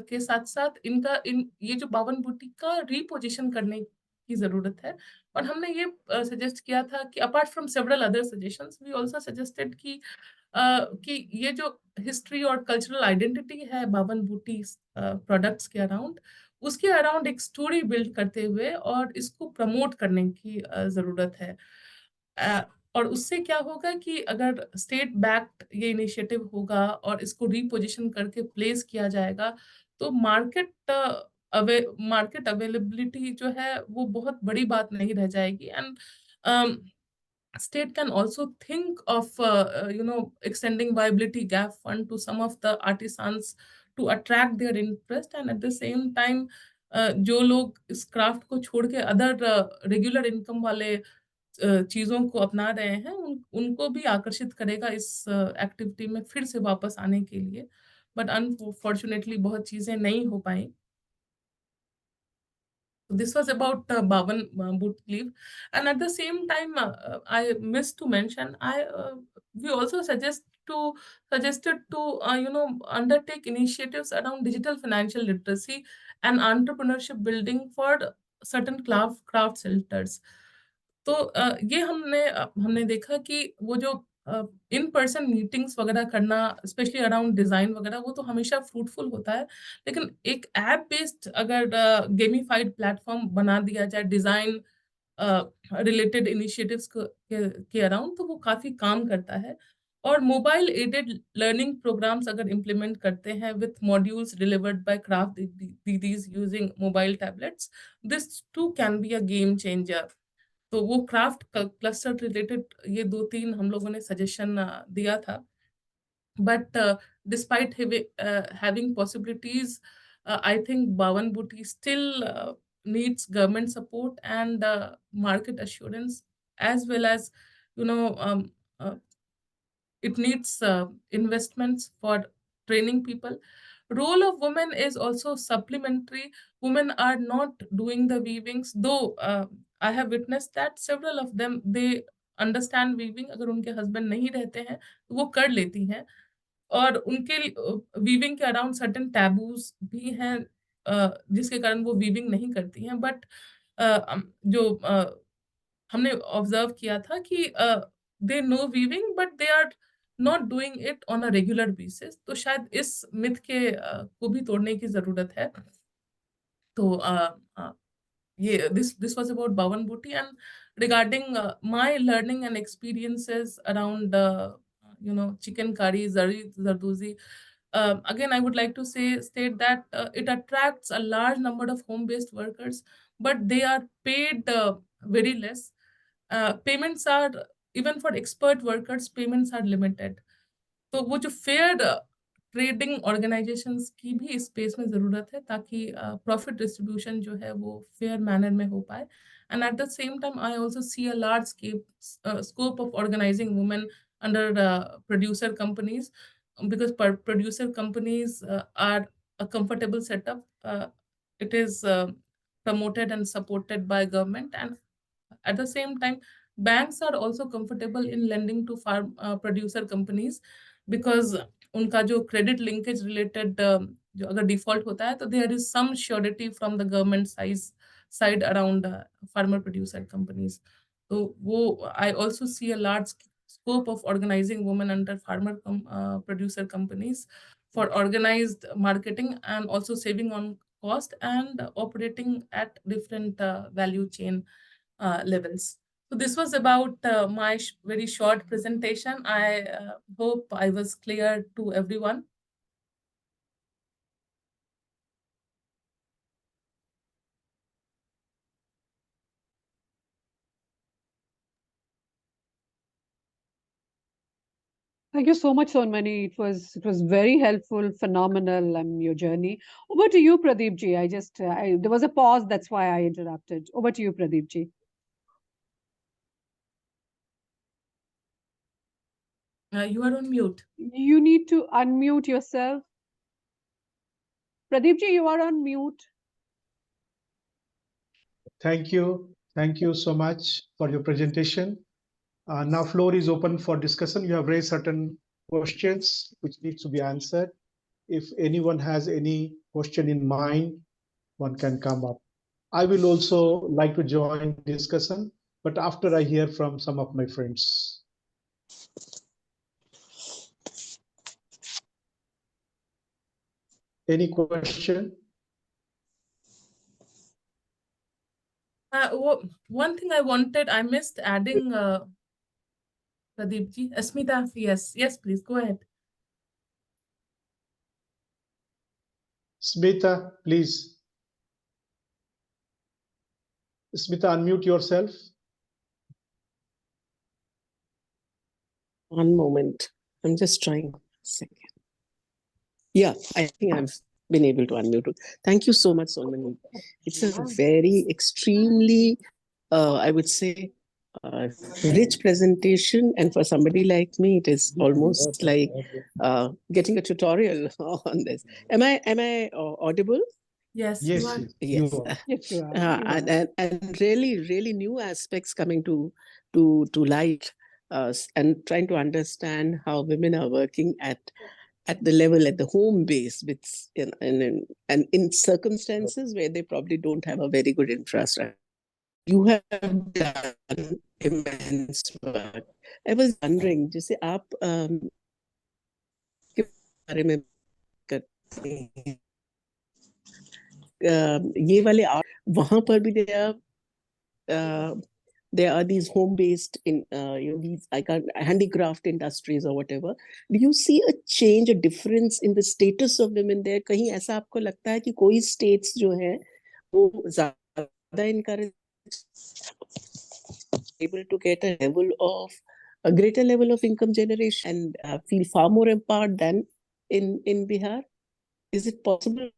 Speaker 3: के साथ साथ ये जो बावन बूटी का रीपोजिशन करने की जरूरत है। और हमने ये सजेस्ट किया था कि apart from several other suggestions, we also suggested कि ये जो हिस्ट्री और कल्चरल आइडेंटिटी है बावन बूटी प्रोडक्ट्स के अराउंड, उसके अराउंड एक स्टोरी बिल्ड करते हुए और इसको प्रमोट करने की जरूरत है। और उससे क्या होगा कि अगर स्टेट बैक्ड ये इनिशिएटिव होगा और इसको रीपोजिशन करके प्लेस किया जाएगा, तो मार्केट अवेलेबिलिटी जो है वो बहुत बड़ी बात नहीं रह जाएगी। And state can also think of extending viability gap fund to some of the artisans to attract their interest, and at the same time जो लोग इस क्राफ्ट को छोड़ के अदर रेगुलर इनकम वाले चीजों को अपना रहे हैं, उनको भी आकर्षित करेगा इस एक्टिविटी में फिर से वापस आने के लिए। बट अनफॉर्चुनेटली बहुत चीजें नहीं हो पाई। This was about Bawan boot leave, and at the same time, I missed to mention, we also suggested to undertake initiatives around digital financial literacy and entrepreneurship building for certain craft centers. तो ये हमने देखा कि वो जो इन पर्सन मीटिंग्स वगैरह करना, स्पेशली अराउंड डिजाइन वगैरह, वो तो हमेशा फ्रूटफुल होता है, लेकिन एक ऐप बेस्ड अगर गेमिफाइड प्लेटफॉर्म बना दिया जाए डिजाइन रिलेटेड इनिशिएटिव्स के अराउंड, तो वो काफी काम करता है। और मोबाइल एडेड लर्निंग प्रोग्राम्स अगर इम्प्लीमेंट करते हैं with modules delivered by craft दीदीज using mobile tablets, this too can be a game changer. तो वो क्राफ्ट क्लस्टर रिलेटेड ये 2-3 हम लोगों ने सजेशन दिया था। But despite having possibilities, I think बावन बूटी still needs government support and market assurance, as well as it needs investments for training people. role of women is also supplementary. Women are not doing the weavings, though I have witnessed that several of them, they understand weaving. अगर उनके husband नहीं रहते हैं तो वो कर लेती हैं, और उनके वीविंग के अराउंड सर्टेन टैबूज भी हैं जिसके कारण वो वीविंग नहीं करती हैं। बट जो हमने ऑब्जर्व किया था कि they know weaving but they are not doing it on a regular basis. तो शायद इस मिथ के को भी तोड़ने की जरूरत है। तो yeah, this was about Bhavan Bhuti. And regarding my learning and experiences around chicken curry, Zardozi, again I would like to state that it attracts a large number of home-based workers, but they are paid very less. Payments are, even for expert workers, payments are limited. तो वो जो फेयर ट्रेडिंग ऑर्गेनाइजेशंस की भी इस स्पेस में जरूरत है ताकि प्रॉफिट डिस्ट्रीब्यूशन जो है वो फेयर मैनर में हो पाए। And at the same time I also see a large scope of organising women under producer companies, because producer companies are a comfortable setup. It is promoted and supported by government, and at the same time banks are also comfortable in lending to farm producer companies, because उनका जो क्रेडिट लिंकेज रिलेटेड जो अगर डिफॉल्ट होता है तो there is some surety from the government side around farmer producer companies. तो वो I also see a large scope of organizing women under farmer producer companies for organized marketing, and also saving on cost and operating at different value chain levels. So this was about my very short presentation. I hope I was clear to everyone.
Speaker 2: Thank you so much, Sonmani. It was very helpful, phenomenal, your journey. Over to you, Pradeep ji. There was a pause, that's why I interrupted. Over to you, Pradeep ji.
Speaker 3: You are on mute.
Speaker 2: You need to unmute yourself. Pradeep ji, you are on mute.
Speaker 1: Thank you. Thank you so much for your presentation. Now floor is open for discussion. You have raised certain questions which needs to be answered. If anyone has any question in mind, one can come up. I will also like to join discussion, but after I hear from some of my friends. Any question?
Speaker 3: One thing I wanted, I missed adding, Pradeep ji. Asmita, yes, please go ahead.
Speaker 1: Smita, please. Smita, unmute yourself.
Speaker 4: One moment. I'm just trying. A second. Yeah, I think I've been able to unmute. Thank you so much, Sonmani. It's a very extremely, I would say, rich presentation. And for somebody like me, it is almost like getting a tutorial on this. Am I audible?
Speaker 3: Yes,
Speaker 1: Yes,
Speaker 3: you are.
Speaker 4: Yes.
Speaker 1: you are.
Speaker 2: Yes, you are.
Speaker 4: And really new aspects coming to light, and trying to understand how women are working at the level, at the home base, with and in circumstances where they probably don't have a very good infrastructure. You have done immense work. I was wondering, जैसे आप के बारे में करते हैं, ये वाले वहाँ पर भी there are these home-based these handicraft industries or whatever. Do you see a change, a difference in the status of women there? कहीं ऐसा आपको लगता है कि कोई states जो हैं वो ज़्यादा encourage able to get a greater level of income generation and feel far more empowered than in Bihar? Is it possible?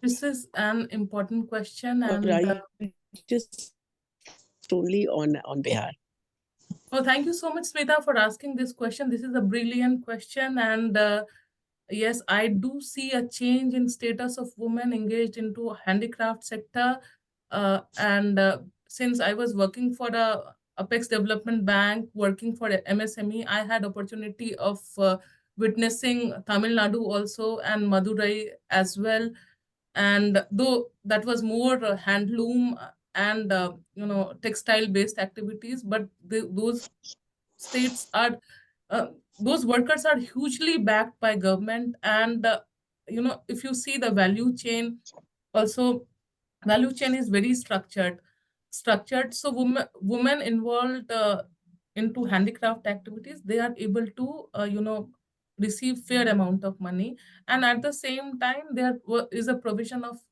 Speaker 3: This is an important question, and
Speaker 4: just only on Bihar.
Speaker 3: Oh, thank you so much, Smita, for asking this question. This is a brilliant question, and yes, I do see a change in status of women engaged into handicraft sector. And since I was working for a Apex Development Bank, working for a MSME, I had opportunity of witnessing Tamil Nadu also and Madurai as well. And though that was more handloom and textile based activities, but those states are those workers are hugely backed by government. And if you see the value chain also, value chain is very structured. So women involved into handicraft activities, they are able to receive fair amount of money. And at the same time, there is a provision of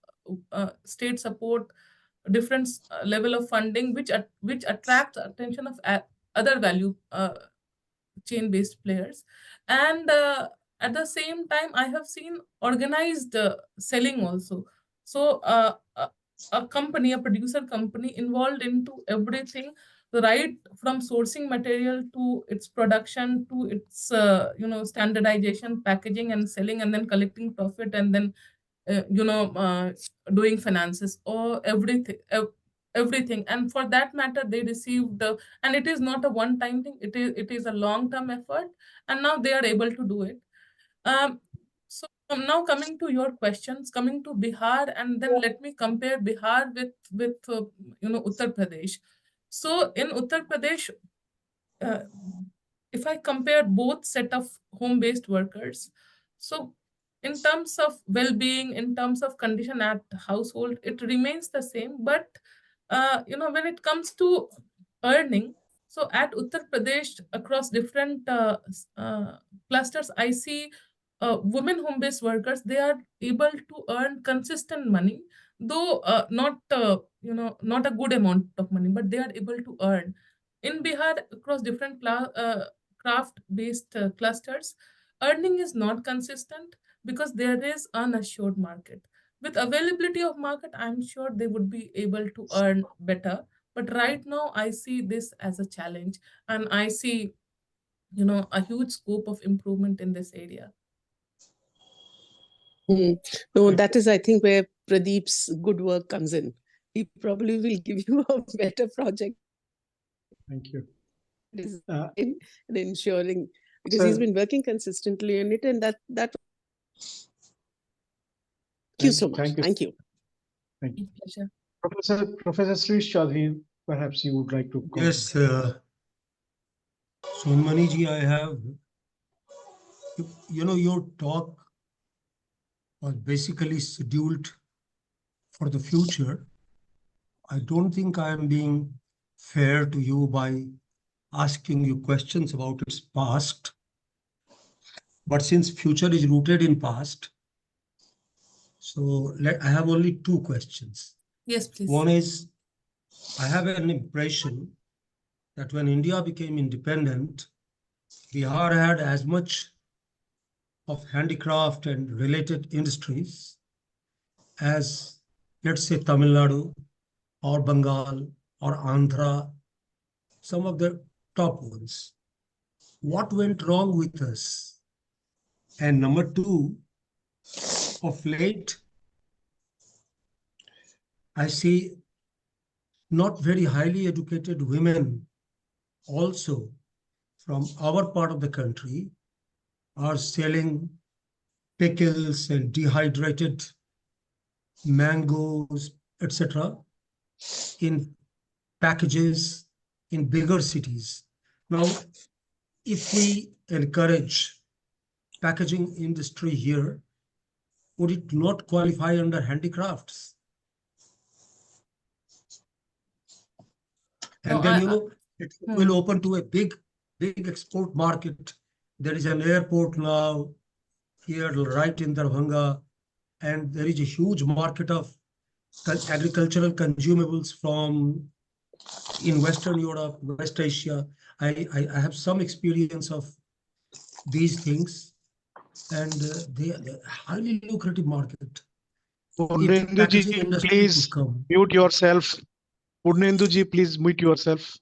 Speaker 3: state support, different level of funding, which attracts attention of other value chain based players. And at the same time, I have seen organized selling also. So a company, a producer company, involved into everything, right from sourcing material to its production to its standardization, packaging and selling, and then collecting profit, and then doing finances or everything. And for that matter, they received and it is not a one time thing, it is a long term effort, and now they are able to do it. So now coming to your questions, coming to Bihar, and then let me compare Bihar with Uttar Pradesh. So in Uttar Pradesh, if I compare both set of home-based workers, so in terms of well-being, in terms of condition at household, it remains the same. But when it comes to earning, so at Uttar Pradesh, across different clusters, I see women home-based workers, they are able to earn consistent money, though not a good amount of money, but they are able to earn. In Bihar, across different craft-based clusters, earning is not consistent because there is unassured market. With availability of market, I'm sure they would be able to earn better. But right now, I see this as a challenge, and I see, a huge scope of improvement in this area.
Speaker 4: No, that is, I think, where Pradeep's good work comes in. He probably will give you a better project.
Speaker 1: Thank you.
Speaker 4: In ensuring, because he's been working consistently in it, and that. Thank you so much. Thank you.
Speaker 1: Thank you.
Speaker 3: Pleasure.
Speaker 1: Professor Srish Chaudhary, perhaps you would like to comment.
Speaker 5: Yes, Sonmani ji, I have, your talk was basically scheduled for the future. I don't think I am being fair to you by asking you questions about its past. But since future is rooted in past, so I have only two questions.
Speaker 3: Yes, please.
Speaker 5: One is, I have an impression that when India became independent, Bihar had as much of handicraft and related industries as, let's say, Tamil Nadu or Bengal or Andhra, some of the top ones. What went wrong with us? And number two, of late, I see not very highly educated women also from our part of the country are selling pickles and dehydrated mangoes, etc., in packages in bigger cities. Now, if we encourage packaging industry here, would it not qualify under handicrafts? And then, it will open to a big export market. There is an airport now here right in Darbhanga, and there is a huge market of agricultural consumables from in Western Europe, West Asia. I have some experience of these things, and they are highly lucrative market.
Speaker 1: Purnendu ji, please mute yourself. Purnendu ji, please mute yourself.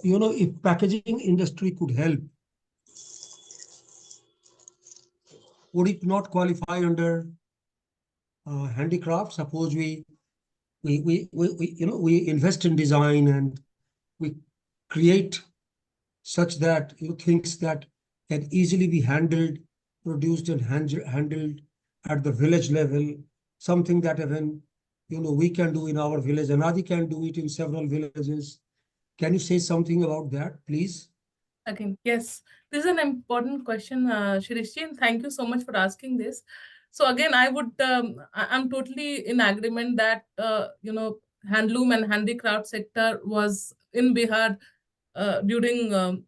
Speaker 5: If packaging industry could help would it not qualify under handicraft? Suppose we invest in design and we create such that things that can easily be handled, produced and handled at the village level, something that even we can do in our village, Anadi can do it in several villages. Can you say something about that, please?
Speaker 3: Again, yes, this is an important question, Shirishji, and thank you so much for asking this. So again, I'm totally in agreement that handloom and handicraft sector was in Bihar during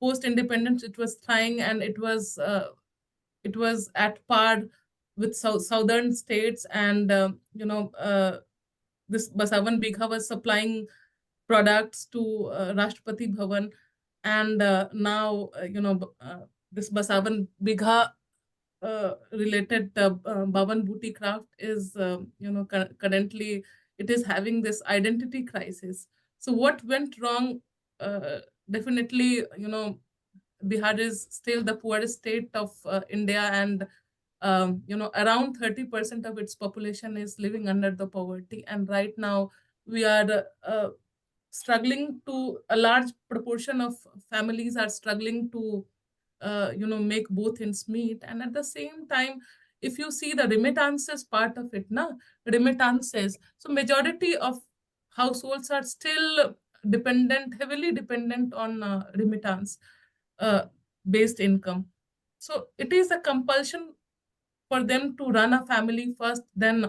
Speaker 3: post-independence. It was trying, and it was at par with southern states, and this Basavan Bigha was supplying products to Rashtrapati Bhavan, and now this Basavan Bigha related Bhavan Booty craft is currently it is having this identity crisis. So what went wrong? Definitely, Bihar is still the poorest state of India, and around 30% of its population is living under the poverty. And right now we are struggling to, a large proportion of families are struggling to make both ends meet. And at the same time, if you see the remittances part of it, remittances, so majority of households are still heavily dependent on remittance based income. So it is a compulsion for them to run a family first, then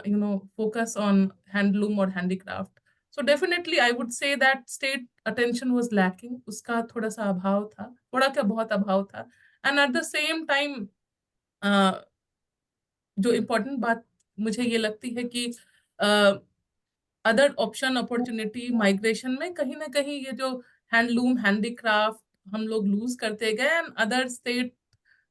Speaker 3: focus on handloom or handicraft. So definitely I would say that state attention was lacking. उसका थोड़ा सा अभाव था, थोड़ा क्या बहुत अभाव था. And at the same time, जो important बात मुझे ये लगती है कि अदर ऑप्शन अपॉर्चुनिटी माइग्रेशन में कहीं ना कहीं ये जो हैंडलूम हैंडीक्राफ्ट हम लोग लूज करते गए, एंड अदर स्टेट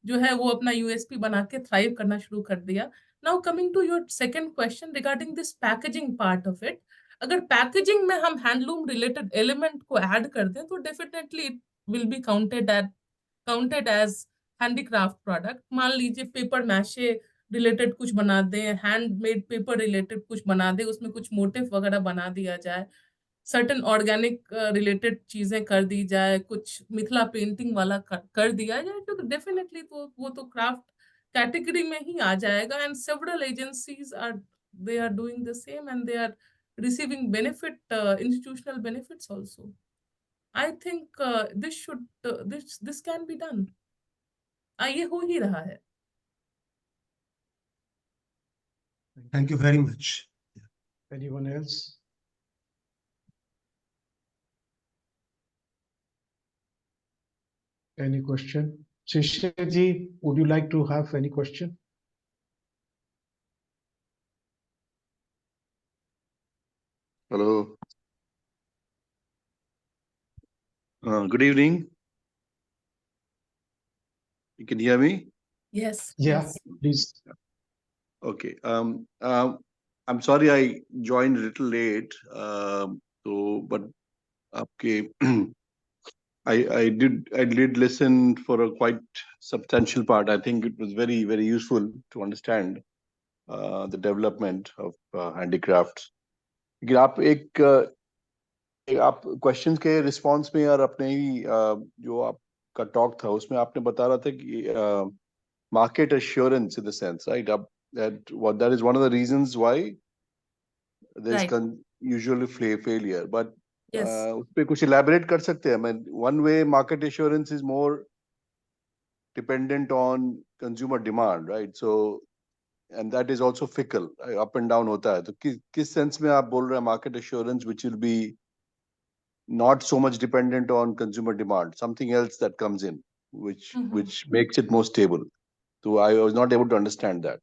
Speaker 3: जो है वो अपना यूएसपी बना के थ्राइव करना शुरू कर दिया. Now coming to your second question regarding this packaging part of it, अगर पैकेजिंग में हम हैंडलूम रिलेटेड एलिमेंट को ऐड कर दें तो definitely it will be counted as handicraft product. मान लीजिए पेपर मैशे रिलेटेड कुछ बना दें, हैंडमेड पेपर रिलेटेड कुछ बना दें, उसमें कुछ मोटिव वगैरह बना दिया जाए, सर्टेन ऑर्गेनिक रिलेटेड चीजें कर दी जाए, कुछ मिथिला पेंटिंग वाला कर दिया जाए, तो डेफिनेटली वो तो क्राफ्ट कैटेगरी में ही आ जाएगा. And several agencies they are doing the same, and they are receiving benefit, institutional benefits also. I think this can be done. ये हो ही रहा है.
Speaker 5: Thank you very much.
Speaker 1: Anyone else? Any question? Shishji, would you like to have any question?
Speaker 6: Hello. Good evening. You can hear me?
Speaker 3: Yes.
Speaker 1: Yeah,
Speaker 3: yes.
Speaker 1: please.
Speaker 6: Okay. I'm sorry I joined a little late. But I did listen for a quite substantial part. I think it was very, very useful to understand the development of handicrafts. लेकिन आप क्वेश्चन के रिस्पांस में और अपने ही जो आपका टॉक था उसमें आपने बता रहा था कि market assurance in the sense, right? That is one of the reasons why there is usually failure. But
Speaker 3: Yes.
Speaker 6: उस पे कुछ elaborate कर सकते हैं? I mean, one way market assurance is more dependent on consumer demand, right? So, and that is also fickle, up and down होता है. तो किस sense में आप बोल रहे हैं market assurance which will be not so much dependent on consumer demand, something else that comes in which makes it more stable? So I was not able to understand that.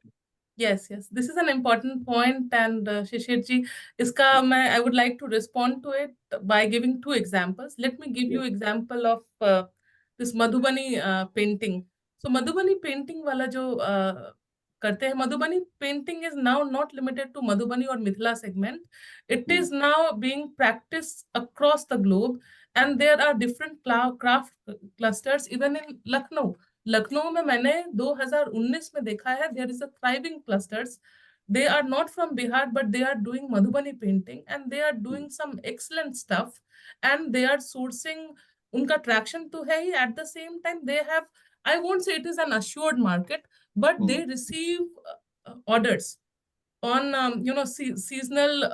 Speaker 3: Yes, this is an important point, and Shishirji, I would like to respond to it by giving two examples. Let me give you example of this Madhubani painting. So Madhubani painting wala jo करते हैं, Madhubani painting is now not limited to Madhubani or Mithila segment. It is now being practiced across the globe, and there are different craft clusters even in Lucknow. Lucknow में मैंने 2019 में देखा है, there is a thriving clusters. They are not from Bihar, but they are doing Madhubani painting and they are doing some excellent stuff and they are sourcing. उनका traction तो है ही, at the same time they have, I won't say it is an assured market, but they receive orders on seasonal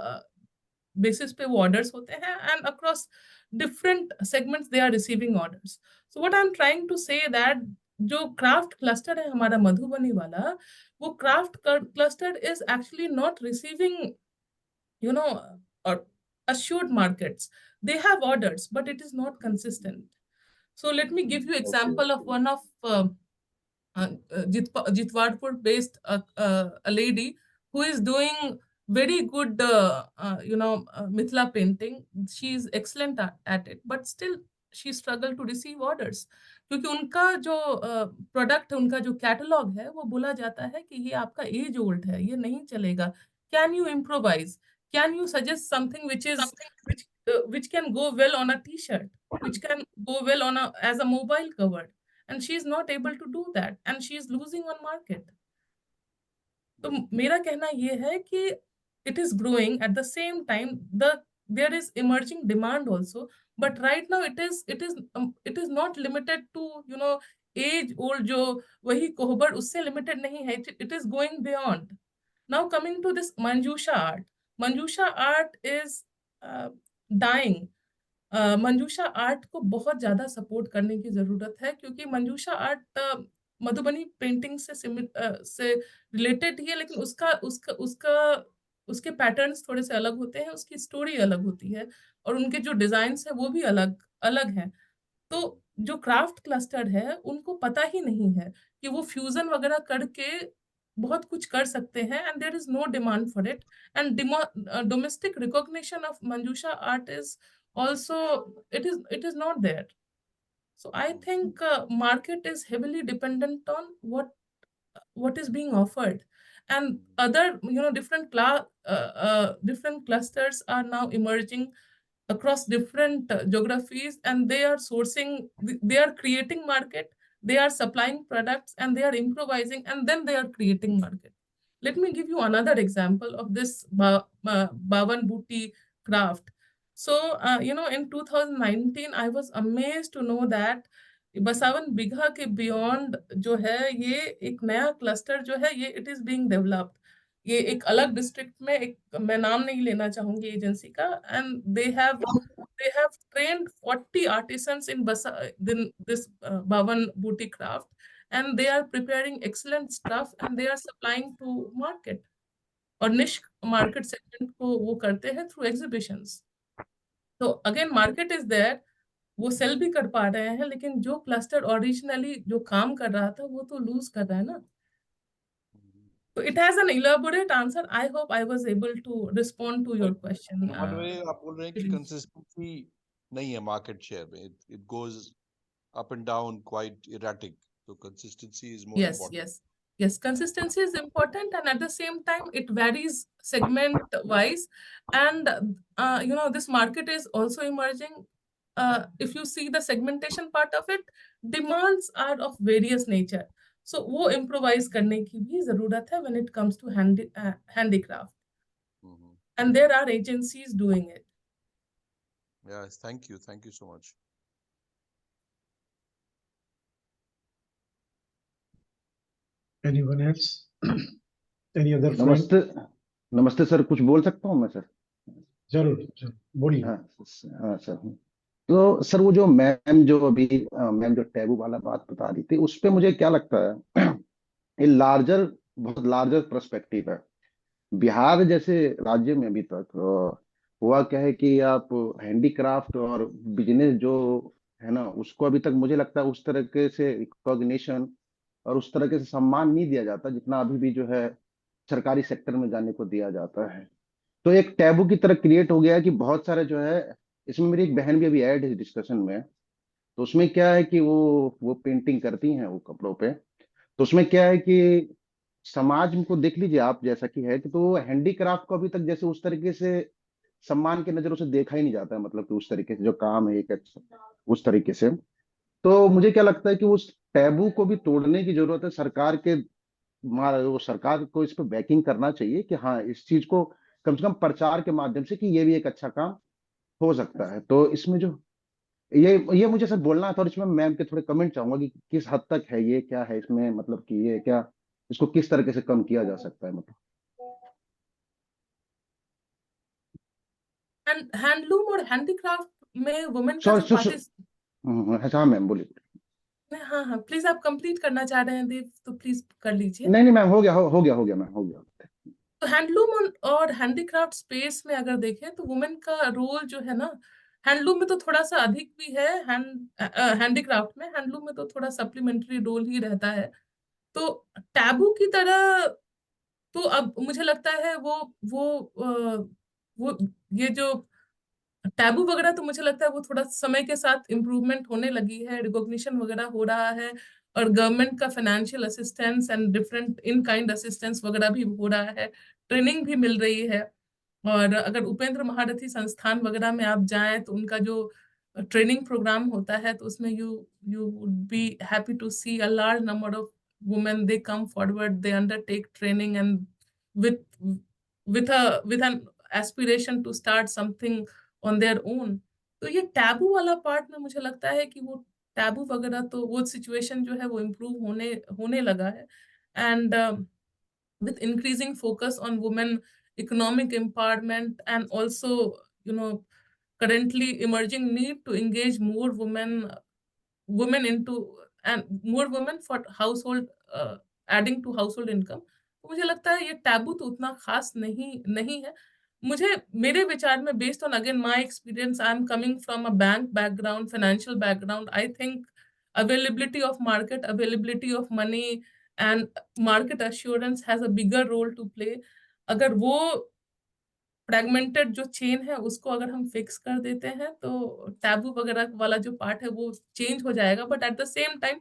Speaker 3: basis पे वो orders होते हैं, and across different segments they are receiving orders. So what I'm trying to say that जो craft cluster है हमारा मधुबनी वाला, वो craft cluster is actually not receiving, you know, assured markets. They have orders, but it is not consistent. So let me give you example of one of Jitwadpur based a lady who is doing very good Mithila painting. She is excellent at it, but still she struggle to receive orders क्योंकि उनका जो प्रोडक्ट है, उनका जो कैटलॉग है, वो बोला जाता है कि ये आपका एज ओल्ड है, ये नहीं चलेगा. Can you improvise? Can you suggest something which can go well on a t-shirt, which can go well on as a mobile cover? And she is not able to do that and she is losing on market. तो मेरा कहना ये है कि it is growing at the same time there is emerging demand also, but right now it is not limited to age old जो वही कोहबर उससे limited नहीं है, it is going beyond. Now coming to this Manjusha art is dying. Manjusha art को बहुत ज्यादा सपोर्ट करने की जरूरत है क्योंकि मंजूषा आर्ट मधुबनी पेंटिंग से रिलेटेड ही है, लेकिन उसके पैटर्न्स थोड़े से अलग होते हैं, उसकी स्टोरी अलग होती है और उनके जो डिजाइन्स है वो भी अलग अलग हैं. तो जो क्राफ्ट क्लस्टर है उनको पता ही नहीं है कि वो फ्यूजन वगैरह करके बहुत कुछ कर सकते हैं, and there is no demand for it. And domestic recognition of Manjusha art is also it is not there. So I think market is heavily dependent on what is being offered, and other different clusters are now emerging across different geographies, and they are sourcing, they are creating market, they are supplying products, and they are improvising, and then they are creating market. Let me give you another example of this Bawan Booty craft. So, in 2019, I was amazed to know that 52 बीघा के बियॉन्ड जो है, ये एक नया क्लस्टर जो है, ये इट इज बीइंग डेवलप्ड. ये एक अलग डिस्ट्रिक्ट में, एक मैं नाम नहीं लेना चाहूंगी एजेंसी का, and they have trained 40 artisans in this Bawan Booty craft, and they are preparing excellent stuff and they are supplying to market. और niche market segment को वो करते हैं through exhibitions. तो अगेन मार्केट इज देयर, वो सेल भी कर पा रहे हैं, लेकिन जो क्लस्टर ओरिजिनली जो काम कर रहा था वो तो लूज कर रहा है ना. तो it has an elaborate answer. I hope I was able to respond to your question.
Speaker 6: One way आप बोल रहे हैं कि कंसिस्टेंसी नहीं है मार्केट शेयर में, it goes up and down quite erratic, तो consistency is more important.
Speaker 3: Yes, consistency is important, and at the same time it varies segment wise, and this market is also emerging. If you see the segmentation part of it, demands are of various nature, so वो improvise करने की भी जरूरत है when it comes to handicraft. And there are agencies doing it.
Speaker 6: Yes, thank you so much.
Speaker 1: Anyone else? Any other friend?
Speaker 7: नमस्ते सर, कुछ बोल सकता हूँ मैं सर?
Speaker 1: जरूर बोलिए.
Speaker 7: हाँ सर. तो सर वो जो मैम जो टैबू वाला बात बता रही थी, उस पे मुझे क्या लगता है, ये बहुत लार्जर पर्सपेक्टिव है. बिहार जैसे राज्य में अभी तक हुआ क्या है कि आप हैंडीक्राफ्ट और बिजनेस जो है ना, उसको अभी तक मुझे लगता है उस तरह से रिकॉग्निशन और उस तरह से सम्मान नहीं दिया जाता जितना अभी भी जो है सरकारी सेक्टर में जाने को दिया जाता है. तो एक टैबू की तरह क्रिएट हो गया है कि बहुत सारे जो है, इसमें मेरी एक बहन भी अभी ऐड है डिस्कशन में. तो उसमें क्या है कि वो पेंटिंग करती हैं वो कपड़ों पे. तो उसमें क्या है कि समाज को देख लीजिए आप, जैसा कि है कि तो हैंडीक्राफ्ट को अभी तक जैसे उस तरीके से सम्मान की नजरों से देखा ही नहीं जाता है, मतलब कि उस तरीके से जो काम है एक उस तरीके से. तो मुझे क्या लगता है कि उस टैबू को भी तोड़ने की जरूरत है। सरकार के वो सरकार को इस पे बैकिंग करना चाहिए कि हाँ, इस चीज को कम से कम प्रचार के माध्यम से कि ये भी एक अच्छा काम हो सकता है। तो इसमें जो ये मुझे सब बोलना था, और इसमें मैम के थोड़े कमेंट चाहूंगा कि किस हद तक है, ये क्या है इसमें, मतलब कि ये क्या, इसको किस तरीके से कम किया जा सकता है, मतलब।
Speaker 3: हैंडलूम और हैंडीक्राफ्ट में वुमेन का
Speaker 7: सॉरी
Speaker 3: जो
Speaker 7: सो, हाँ मैम बोलिए।
Speaker 3: हाँ हाँ, प्लीज आप कंप्लीट करना चाह रहे हैं देव, तो प्लीज कर लीजिए।
Speaker 7: नहीं नहीं मैम, हो गया मैम, हो गया।
Speaker 3: तो हैंडलूम और हैंडीक्राफ्ट स्पेस में अगर देखें तो वुमेन का रोल जो है ना, हैंडलूम में तो थोड़ा सा अधिक भी है, हैंडीक्राफ्ट में, हैंडलूम में तो थोड़ा सप्लीमेंट्री रोल ही रहता है। तो टैबू की तरह, तो अब मुझे लगता है वो ये जो टैबू वगैरह, तो मुझे लगता है वो थोड़ा समय के साथ इम्प्रूवमेंट होने लगी है, रिकॉग्निशन वगैरह हो रहा है, और गवर्नमेंट का financial assistance and different in kind assistance वगैरह भी हो रहा है, ट्रेनिंग भी मिल रही है। और अगर उपेंद्र महारथी संस्थान वगैरह में आप जाएं तो उनका जो ट्रेनिंग प्रोग्राम होता है, तो उसमें you you would be happy to see a large number of women, they come forward, they undertake training and with with an aspiration to start something on their own। तो ये टैबू वाला पार्ट में मुझे लगता है कि वो टैबू वगैरह, तो वो सिचुएशन जो है वो इम्प्रूव होने होने लगा है। And with increasing focus on women economic empowerment, and also, you know, currently emerging need to engage more women into, and more women for household, adding to household income। तो मुझे लगता है ये टैबू तो उतना खास नहीं नहीं है। मुझे, मेरे विचार में, based on again my experience, I am coming from a bank background, financial background, I think availability of market, availability of money, and market assurance has a bigger role to play। अगर वो फ्रेगमेंटेड जो चेन है उसको अगर हम फिक्स कर देते हैं, तो टैबू वगैरह वाला जो पार्ट है वो चेंज हो जाएगा। But at the same time,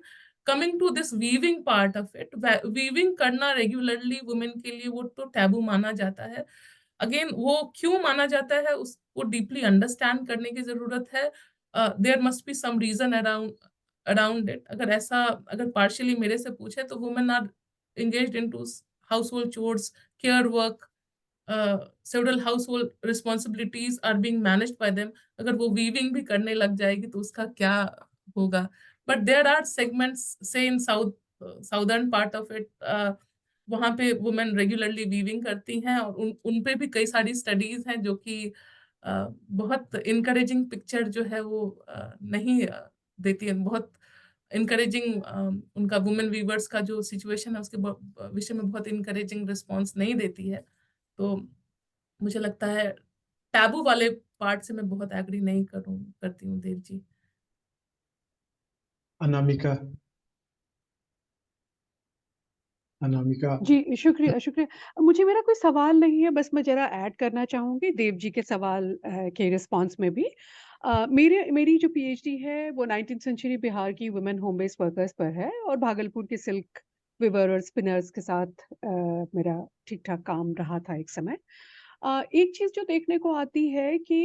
Speaker 3: coming to this weaving part of it, weaving करना रेगुलरली वुमेन के लिए वो तो टैबू माना जाता है। अगेन, वो क्यों माना जाता है उसको डीपली अंडरस्टैंड करने की जरूरत है। There must be some reason around it. अगर ऐसा, अगर पार्शियली मेरे से पूछे, तो women are engaged into household chores, care work, several household responsibilities are being managed by them। अगर वो वीविंग भी करने लग जाएगी तो उसका क्या होगा। बट देयर आर सेगमेंट्स, से इन साउदर्न पार्ट ऑफ इट, वहाँ पे वुमेन रेगुलरली वीविंग करती हैं, और उन पे भी कई सारी स्टडीज हैं जो कि बहुत इनकरेजिंग पिक्चर जो है वो नहीं देती है। बहुत इनकरेजिंग, उनका वुमेन वीवर्स का जो सिचुएशन है उसके विषय में बहुत इनकरेजिंग रिस्पॉन्स नहीं देती है। तो मुझे लगता है टैबू वाले पार्ट से मैं बहुत एग्री नहीं करती हूँ देव जी।
Speaker 1: अनामिका। अनामिका।
Speaker 2: जी, शुक्रिया, शुक्रिया। मुझे, मेरा कोई सवाल नहीं है, बस मैं ज़रा ऐड करना चाहूँगी देव जी के सवाल के रिस्पॉन्स में भी। मेरी जो पीएचडी है वो 19th सेंचुरी बिहार की वुमेन होम बेस्ड वर्कर्स पर है, और भागलपुर के सिल्क वीवर और स्पिनर्स के साथ मेरा ठीक-ठाक काम रहा था एक समय। एक चीज़ जो देखने को आती है कि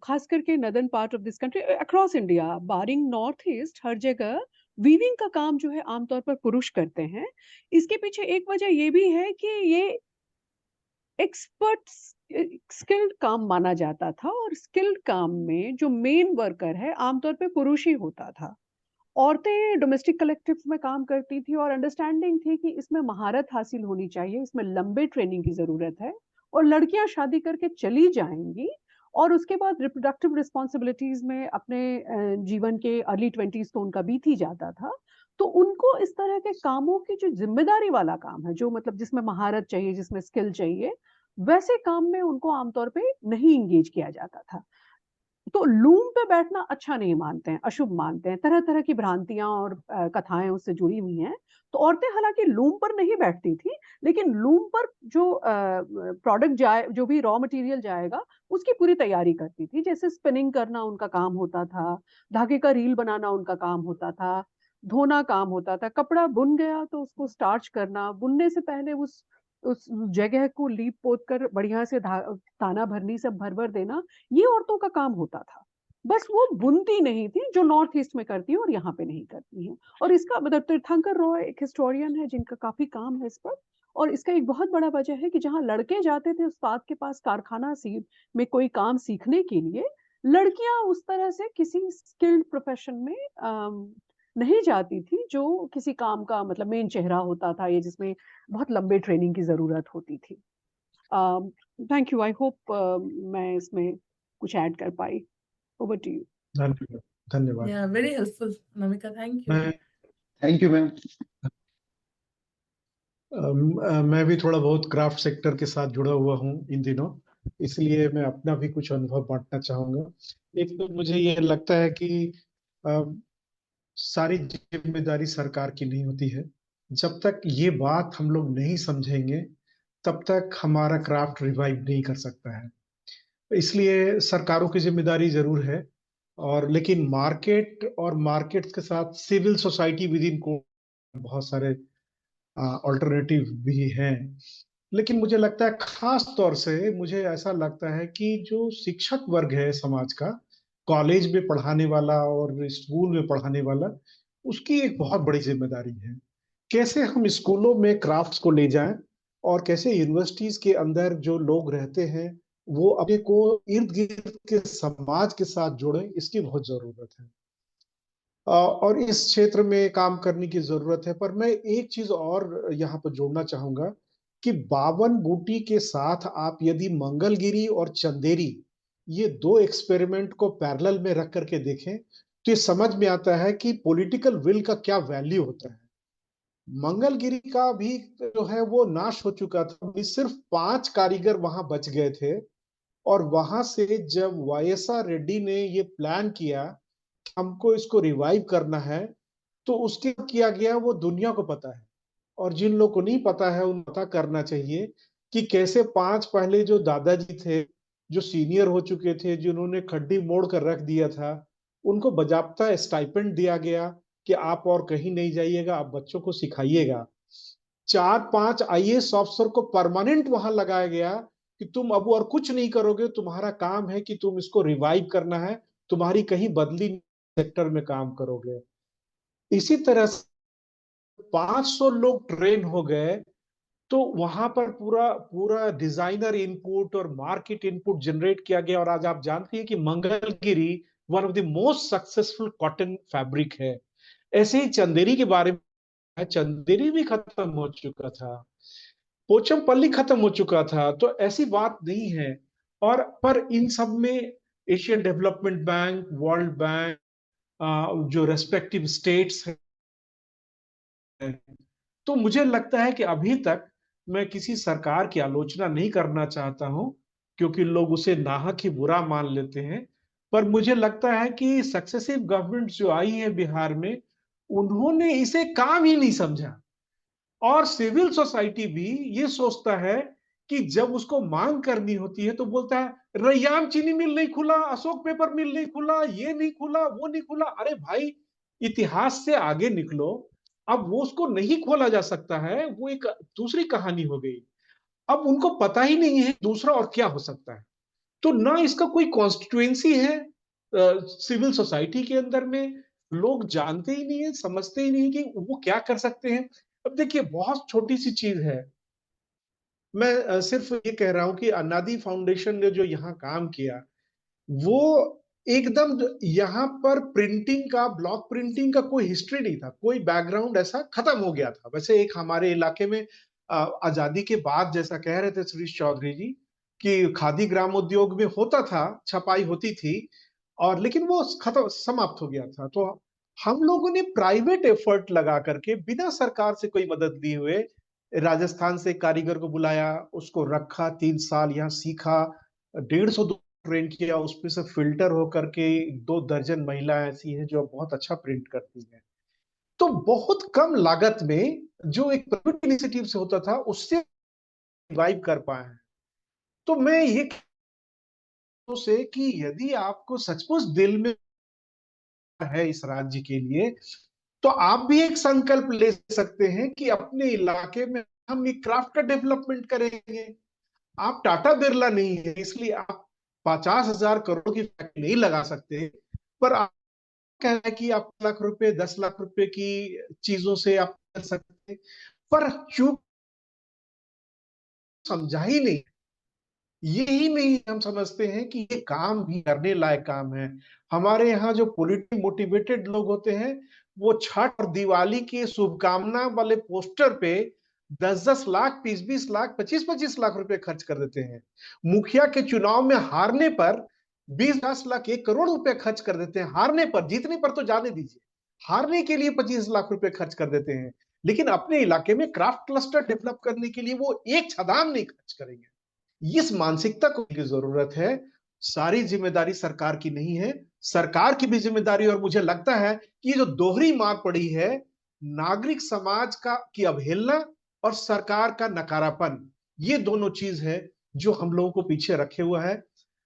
Speaker 2: ख़ास करके northern part of this country, across India, barring north east, हर जगह वीविंग का काम जो है आमतौर पर पुरुष करते हैं। इसके पीछे एक वजह ये भी है कि ये एक्सपर्ट स्किल्ड काम माना जाता था, और स्किल्ड काम में जो मेन वर्कर है आमतौर पे पुरुष ही होता था। औरतें डोमेस्टिक कलेक्टिव्स में काम करती थी, और अंडरस्टैंडिंग थी कि इसमें महारत हासिल होनी चाहिए, इसमें लंबे ट्रेनिंग की जरूरत है, और लड़कियां शादी करके चली जाएंगी और उसके बाद रिप्रोडक्टिव रिस्पॉन्सिबिलिटीज में अपने जीवन के अर्ली 20s तो उनका बीत ही जाता था। तो उनको इस तरह के कामों की जो जिम्मेदारी वाला काम है, जो मतलब जिसमें महारत चाहिए, जिसमें स्किल चाहिए, वैसे काम में उनको आमतौर पे नहीं इंगेज किया जाता था। तो लूम पे बैठना अच्छा नहीं मानते हैं, अशुभ मानते हैं, तरह तरह की भ्रांतियां और कथाएं उससे जुड़ी हुई हैं। तो औरतें हालांकि लूम पर नहीं बैठती थी, लेकिन लूम पर जो प्रोडक्ट जाए, जो भी रॉ मटेरियल जाएगा, उसकी पूरी तैयारी करती थी। जैसे स्पिनिंग करना उनका काम होता था, धागे का रील बनाना उनका काम होता था, धोना काम होता था, कपड़ा बुन गया तो उसको स्टार्च करना, बुनने से पहले उस जगह को लीप पोत कर बढ़िया से ताना भरनी सब भर भर देना, ये औरतों का काम होता था। बस वो बुनती नहीं थी जो नॉर्थ ईस्ट में करती है और यहाँ पे नहीं करती हैं। और इसका मतलब तीर्थंकर रॉय एक हिस्टोरियन है जिनका काफी काम है इस पर, और इसका एक बहुत बड़ा वजह है कि जहाँ लड़के जाते थे उस्ताद के पास कारखाना में कोई काम सीखने के लिए, लड़कियां उस तरह से किसी स्किल्ड प्रोफेशन में नहीं जाती थी जो किसी काम का मतलब मेन चेहरा होता था या जिसमें बहुत लंबे ट्रेनिंग की जरूरत होती थी। थैंक यू, आई होप मैं इसमें कुछ ऐड कर पाई। Over to you.
Speaker 1: धन्यवाद। धन्यवाद।
Speaker 3: Yeah, very helpful, Anamika. Thank you.
Speaker 1: मैं
Speaker 7: थैंक यू मैम।
Speaker 1: मैं भी थोड़ा बहुत क्राफ्ट सेक्टर के साथ जुड़ा हुआ हूँ इन दिनों, इसलिए मैं अपना भी कुछ अनुभव बांटना चाहूंगा। एक तो मुझे ये लगता है कि अ, सारी जिम्मेदारी सरकार की नहीं होती है। जब तक ये बात हम लोग नहीं समझेंगे तब तक हमारा क्राफ्ट रिवाइव नहीं कर सकता है। इसलिए सरकारों की जिम्मेदारी जरूर है, और लेकिन मार्केट और मार्केट के साथ सिविल सोसाइटी विद इन को बहुत सारे ऑल्टरनेटिव भी हैं। लेकिन मुझे लगता है खास तौर से मुझे ऐसा लगता है कि जो शिक्षक वर्ग है समाज का, कॉलेज में पढ़ाने वाला और स्कूल में पढ़ाने वाला, उसकी एक बहुत बड़ी जिम्मेदारी है। कैसे हम स्कूलों में क्राफ्ट्स को ले जाएं और कैसे यूनिवर्सिटीज के अंदर जो लोग रहते हैं वो अपने को इर्द गिर्द के समाज के साथ जोड़ें, इसकी बहुत जरूरत है। और इस क्षेत्र में काम करने की जरूरत है। पर मैं एक चीज और यहाँ पर जोड़ना चाहूंगा कि बावन बूटी के साथ आप यदि मंगलगिरी और चंदेरी, ये दो एक्सपेरिमेंट को पैरेलल में रख करके देखें तो ये समझ में आता है कि पॉलिटिकल विल का क्या वैल्यू होता है। मंगलगिरी का भी जो है वो नाश हो चुका था, अभी सिर्फ 5 कारीगर वहां बच गए थे। और वहां से जब वाईएसआर रेड्डी ने ये प्लान किया हमको इसको रिवाइव करना है, तो उसके किया गया वो दुनिया को पता है। और जिन लोगों को नहीं पता है उन्हें पता करना चाहिए कि कैसे 5 पहले जो दादाजी थे, जो सीनियर हो चुके थे, जिन्होंने खड्डी मोड़ कर रख दिया था, उनको बाजाबता स्टाइपेंड दिया गया कि आप और कहीं नहीं जाइएगा, आप बच्चों को सिखाइएगा। 4-5 आईएएस ऑफिसर को परमानेंट वहां लगाया गया कि तुम अब और कुछ नहीं करोगे, तुम्हारा काम है कि तुम इसको रिवाइव करना है, तुम्हारी कहीं बदली सेक्टर में काम करोगे। इसी तरह से 500 लोग ट्रेन हो गए, तो वहां पर पूरा पूरा डिजाइनर इनपुट और मार्केट इनपुट जनरेट किया गया। और आज आप जानते हैं कि Mangalagiri one of the most successful cotton fabric है। ऐसे ही चंदेरी के बारे में, चंदेरी भी खत्म हो चुका था, पोचमपल्ली खत्म हो चुका था, तो ऐसी बात नहीं है। और पर इन सब में Asian development bank, world bank, जो रेस्पेक्टिव स्टेट्स हैं, तो मुझे लगता है कि अभी तक मैं किसी सरकार की आलोचना नहीं करना चाहता हूं, क्योंकि लोग उसे नाहक ही बुरा मान लेते हैं। पर मुझे लगता है कि सक्सेसिव गवर्नमेंट जो आई है बिहार में, उन्होंने इसे काम ही नहीं समझा। और सिविल सोसाइटी भी ये सोचता है कि जब उसको मांग करनी होती है तो बोलता है रैयाम चीनी मिल नहीं खुला, अशोक पेपर मिल नहीं खुला, ये नहीं खुला, वो नहीं खुला। अरे भाई, इतिहास से आगे निकलो। अब वो उसको नहीं खोला जा सकता है, वो एक दूसरी कहानी हो गई। अब उनको पता ही नहीं है दूसरा और क्या हो सकता है। तो ना इसका कोई कॉन्स्टिट्यूएंसी है सिविल सोसाइटी के अंदर में, लोग जानते ही नहीं है, समझते ही नहीं कि वो क्या कर सकते हैं। अब देखिए, बहुत छोटी सी चीज है। मैं सिर्फ ये कह रहा हूं कि अन्नादी फाउंडेशन ने जो यहाँ काम किया, वो एकदम यहाँ पर प्रिंटिंग का, ब्लॉक प्रिंटिंग का कोई हिस्ट्री नहीं था, कोई बैकग्राउंड ऐसा खत्म हो गया था। वैसे एक हमारे इलाके में आजादी के बाद, जैसा कह रहे थे श्री चौधरी जी, कि खादी ग्राम उद्योग में होता था, छपाई होती थी, और लेकिन वो खत्म, समाप्त हो गया था। तो हम लोगों ने प्राइवेट एफर्ट लगा करके, बिना सरकार से कोई मदद लिए हुए, राजस्थान से कारीगर को बुलाया, उसको रखा, 3 साल यहाँ सीखा, 150 ट्रेन किया, उसमें से फिल्टर होकर के 2 दर्जन महिला ऐसी हैं जो बहुत अच्छा प्रिंट करती हैं। तो बहुत कम लागत में जो एक प्राइवेट इनिशिएटिव से होता था, उससे रिवाइव कर पाए हैं। तो मैं ये से कि यदि आपको सचमुच दिल में है इस राज्य के लिए, तो आप भी एक संकल्प ले सकते हैं कि अपने इलाके में हम एक क्राफ्ट का डेवलपमेंट करेंगे। आप टाटा बिरला नहीं है, इसलिए आप 50,000 करोड़ की फैक्ट्री नहीं लगा सकते, पर आप कह रहे हैं कि आप लाख रुपए 10 लाख रुपए की चीजों से आप कर सकते हैं, पर चूक समझा ही नहीं, यही नहीं हम समझते हैं कि ये काम भी करने लायक काम है। हमारे यहाँ जो पॉलिटिकली मोटिवेटेड लोग होते हैं, वो छठ और दिवाली के शुभकामना वाले पोस्टर पे 10-10 लाख, 20-20 लाख, 25-25 लाख रुपए खर्च कर देते हैं। मुखिया के चुनाव में हारने पर 20-10 लाख, 1 करोड़ रुपए खर्च कर देते हैं। हारने पर, जीतने पर तो जाने दीजिए, हारने के लिए 25 लाख रुपए खर्च कर देते हैं। लेकिन अपने इलाके में क्राफ्ट क्लस्टर डेवलप करने के लिए वो एक छदाम नहीं खर्च करेंगे। इस मानसिकता को की जरूरत है। सारी जिम्मेदारी सरकार की नहीं है, सरकार की भी जिम्मेदारी। और मुझे लगता है कि ये जो दोहरी मार पड़ी है, नागरिक समाज का की अवहेलना और सरकार का नकारापन, ये दोनों चीज है जो हम लोगों को पीछे रखे हुआ है।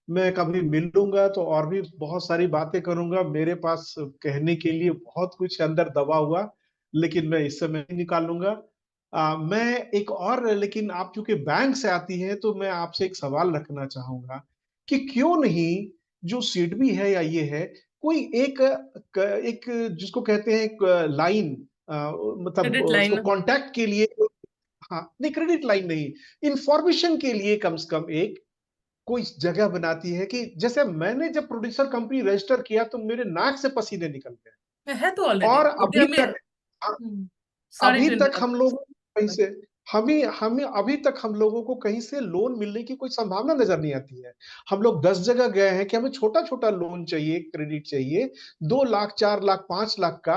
Speaker 1: मैं कभी मिलूंगा तो और भी बहुत सारी बातें करूंगा, मेरे पास कहने के लिए बहुत कुछ अंदर दबा हुआ, लेकिन मैं इस समय नहीं निकाल लूंगा। मैं एक और, लेकिन आप चूंकि बैंक से आती हैं तो मैं आपसे एक सवाल रखना चाहूंगा कि क्यों नहीं जो सिडबी है या ये है, कोई एक जिसको कहते हैं एक लाइन, मतलब
Speaker 3: क्रेडिट
Speaker 1: उसको
Speaker 3: लाइन।
Speaker 1: कांटेक्ट के लिए, हाँ नहीं क्रेडिट लाइन नहीं, इंफॉर्मेशन के लिए कम से कम एक कोई जगह बनाती है कि जैसे मैंने जब प्रोड्यूसर कंपनी रजिस्टर किया तो मेरे नाक से पसीने निकल गए।
Speaker 3: है तो ऑलरेडी
Speaker 1: और
Speaker 3: उद्यमी में। सॉरी
Speaker 1: अभी
Speaker 3: टू
Speaker 1: तक
Speaker 3: इंटरप्ट।
Speaker 1: हम लोगों को कहीं से, हमें हमें अभी तक हम लोगों को कहीं से लोन मिलने की कोई संभावना नजर नहीं आती है। हम लोग 10 जगह गए हैं कि हमें छोटा छोटा लोन चाहिए, क्रेडिट चाहिए, 2 लाख, 4 लाख, 5 लाख का।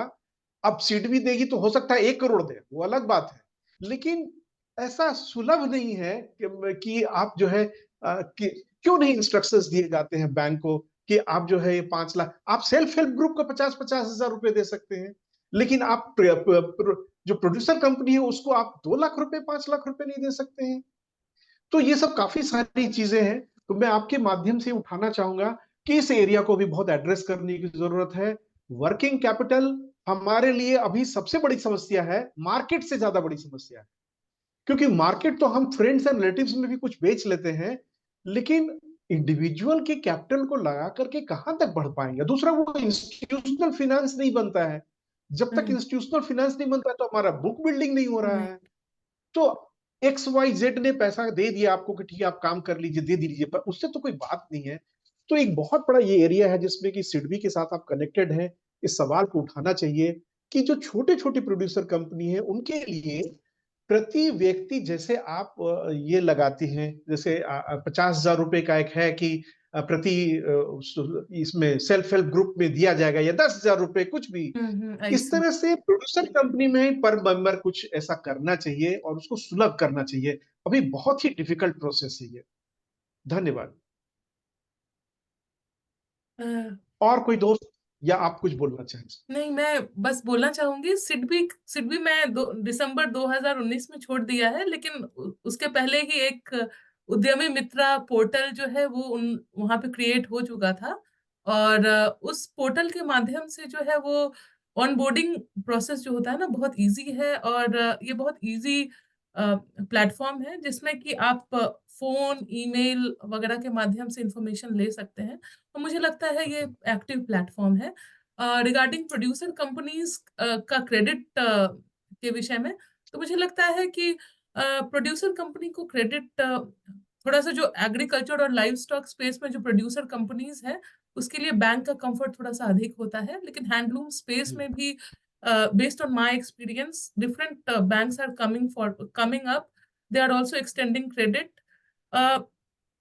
Speaker 1: अब सिडबी देगी तो हो सकता है 1 करोड़ दे, वो अलग बात है, लेकिन ऐसा सुलभ नहीं है कि आप जो है कि क्यों नहीं इंस्ट्रक्शंस दिए जाते हैं बैंक को कि आप जो है ये 5 लाख, आप सेल्फ हेल्प ग्रुप को 50-50 हजार रुपए दे सकते हैं, लेकिन आप जो प्रोड्यूसर कंपनी है उसको आप 2 लाख रुपए, 5 लाख रुपए नहीं दे सकते हैं। तो ये सब काफी सारी चीजें हैं। तो मैं आपके माध्यम से उठाना चाहूंगा कि इस एरिया को भी बहुत एड्रेस करने की जरूरत है। वर्किंग कैपिटल हमारे लिए अभी सबसे बड़ी समस्या है, मार्केट से ज्यादा बड़ी समस्या है, क्योंकि मार्केट तो हम फ्रेंड्स एंड रिलेटिव्स में भी कुछ बेच लेते हैं, लेकिन इंडिविजुअल के कैपिटल को लगा करके कहां तक बढ़ पाएंगे। दूसरा, वो इंस्टीट्यूशनल फिनेंस नहीं बनता है। जब तक इंस्टीट्यूशनल फिनेंस नहीं बनता है तो हमारा बुक बिल्डिंग नहीं हो रहा है। तो XYZ ने पैसा दे दिया आपको कि ठीक है आप काम कर लीजिए, दे दीजिए, पर उससे तो कोई बात नहीं है। तो एक बहुत बड़ा ये एरिया है जिसमें कि सिडबी के साथ आप कनेक्टेड हैं। इस सवाल को उठाना चाहिए कि जो छोटे छोटे प्रोड्यूसर कंपनी है उनके लिए प्रति व्यक्ति, जैसे आप ये लगाती हैं, जैसे 50,000 रुपए का एक है कि प्रति इसमें सेल्फ हेल्प ग्रुप में दिया जाएगा, या 10,000 रुपए, कुछ भी इस तरह से प्रोड्यूसर कंपनी में पर मेंबर कुछ ऐसा करना चाहिए और उसको सुलभ करना चाहिए। अभी बहुत ही डिफिकल्ट प्रोसेस है ये। धन्यवाद। और कोई दोस्त या आप कुछ बोलना चाहें?
Speaker 3: नहीं, मैं बस बोलना चाहूंगी, सिडबी सिडबी मैं दिसंबर 2019 में छोड़ दिया है, लेकिन उसके पहले ही एक उद्यमी मित्रा पोर्टल जो है वो वहां पे क्रिएट हो चुका था। और उस पोर्टल के माध्यम से जो है वो ऑनबोर्डिंग प्रोसेस जो होता है ना, बहुत इजी है। और ये बहुत इजी प्लेटफॉर्म है जिसमें कि आप फोन, ईमेल वगैरह के माध्यम से इंफॉर्मेशन ले सकते हैं। तो मुझे लगता है ये एक्टिव प्लेटफॉर्म है। रिगार्डिंग प्रोड्यूसर कंपनीज का क्रेडिट के विषय में, तो मुझे लगता है कि प्रोड्यूसर कंपनी को क्रेडिट थोड़ा सा, जो एग्रीकल्चर और लाइव स्टॉक स्पेस में जो प्रोड्यूसर कंपनीज है उसके लिए बैंक का कंफर्ट थोड़ा सा अधिक होता है। लेकिन हैंडलूम स्पेस में भी based on my experience, different banks are coming up, they are also extending credit.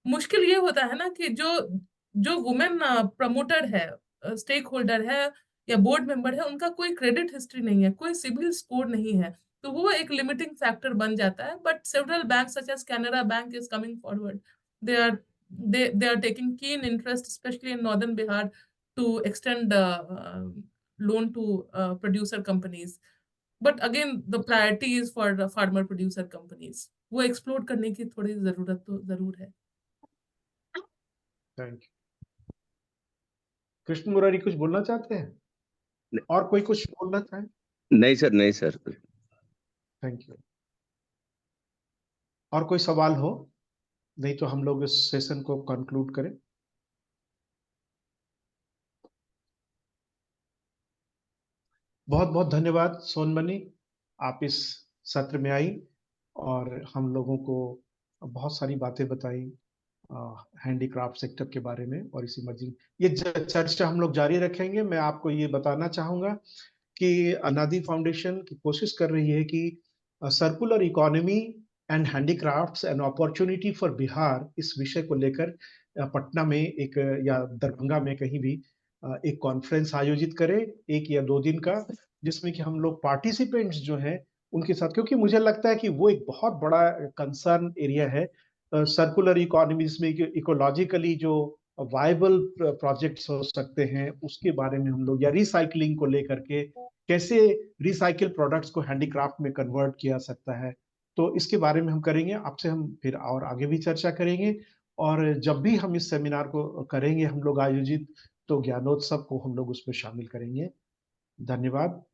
Speaker 3: मुश्किल ये होता है ना कि जो जो वुमेन प्रमोटर है, स्टेक होल्डर है या बोर्ड मेंबर है, उनका कोई क्रेडिट हिस्ट्री नहीं है, कोई सिबिल स्कोर नहीं है, तो वो एक लिमिटिंग फैक्टर बन जाता है। But several banks such as Canara Bank is coming forward, they are they are taking keen interest, especially in northern Bihar, to extend loan to producer companies. But again, the priority is for the farmer producer companies. वो एक्सप्लोर करने की थोड़ी जरूरत तो जरूर है।
Speaker 1: Thank you. कृष्ण मुरारी कुछ बोलना चाहते हैं? और कोई कुछ बोलना चाहे?
Speaker 8: नहीं सर, नहीं सर।
Speaker 1: Thank you. और कोई सवाल हो? नहीं तो हम लोग इस सेशन को कंक्लूड करें। बहुत बहुत धन्यवाद सोनमणि, आप इस सत्र में आई और हम लोगों को बहुत सारी बातें बताई हैंडीक्राफ्ट सेक्टर के बारे में और इस इमर्जिंग। ये चर्चा हम लोग जारी रखेंगे। मैं आपको ये बताना चाहूंगा कि अनादि फाउंडेशन की कोशिश कर रही है कि circular economy and handicrafts and opportunity for Bihar इस विषय को लेकर पटना में एक या दरभंगा में कहीं भी एक कॉन्फ्रेंस आयोजित करें, 1 या 2 दिन का, जिसमें कि हम लोग पार्टिसिपेंट्स जो हैं उनके साथ, क्योंकि मुझे लगता है कि वो एक बहुत बड़ा कंसर्न एरिया है सर्कुलर इकोनॉमीज में, इकोलॉजिकली जो वायबल प्रोजेक्ट्स हो सकते हैं उसके बारे में हम लोग, या रिसाइकलिंग को लेकर के कैसे रिसाइकिल प्रोडक्ट्स को हैंडीक्राफ्ट में कन्वर्ट किया सकता है, तो इसके बारे में हम करेंगे। आपसे हम फिर और आगे भी चर्चा करेंगे, और जब भी हम इस सेमिनार को करेंगे हम लोग आयोजित, तो ज्ञानोत्सव को हम लोग उसमें शामिल करेंगे। धन्यवाद।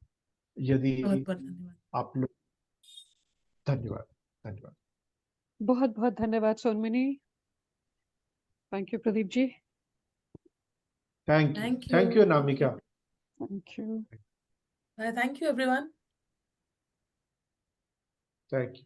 Speaker 1: यदि
Speaker 3: बहुत बहुत धन्यवाद।
Speaker 1: आप लोग, धन्यवाद धन्यवाद।
Speaker 2: बहुत बहुत धन्यवाद Sonmani. Thank you Pradeep ji.
Speaker 1: Thank
Speaker 3: Thank
Speaker 1: you
Speaker 3: you.
Speaker 1: Anamika.
Speaker 2: Thank you.
Speaker 3: Thank you, everyone.
Speaker 1: Thank you.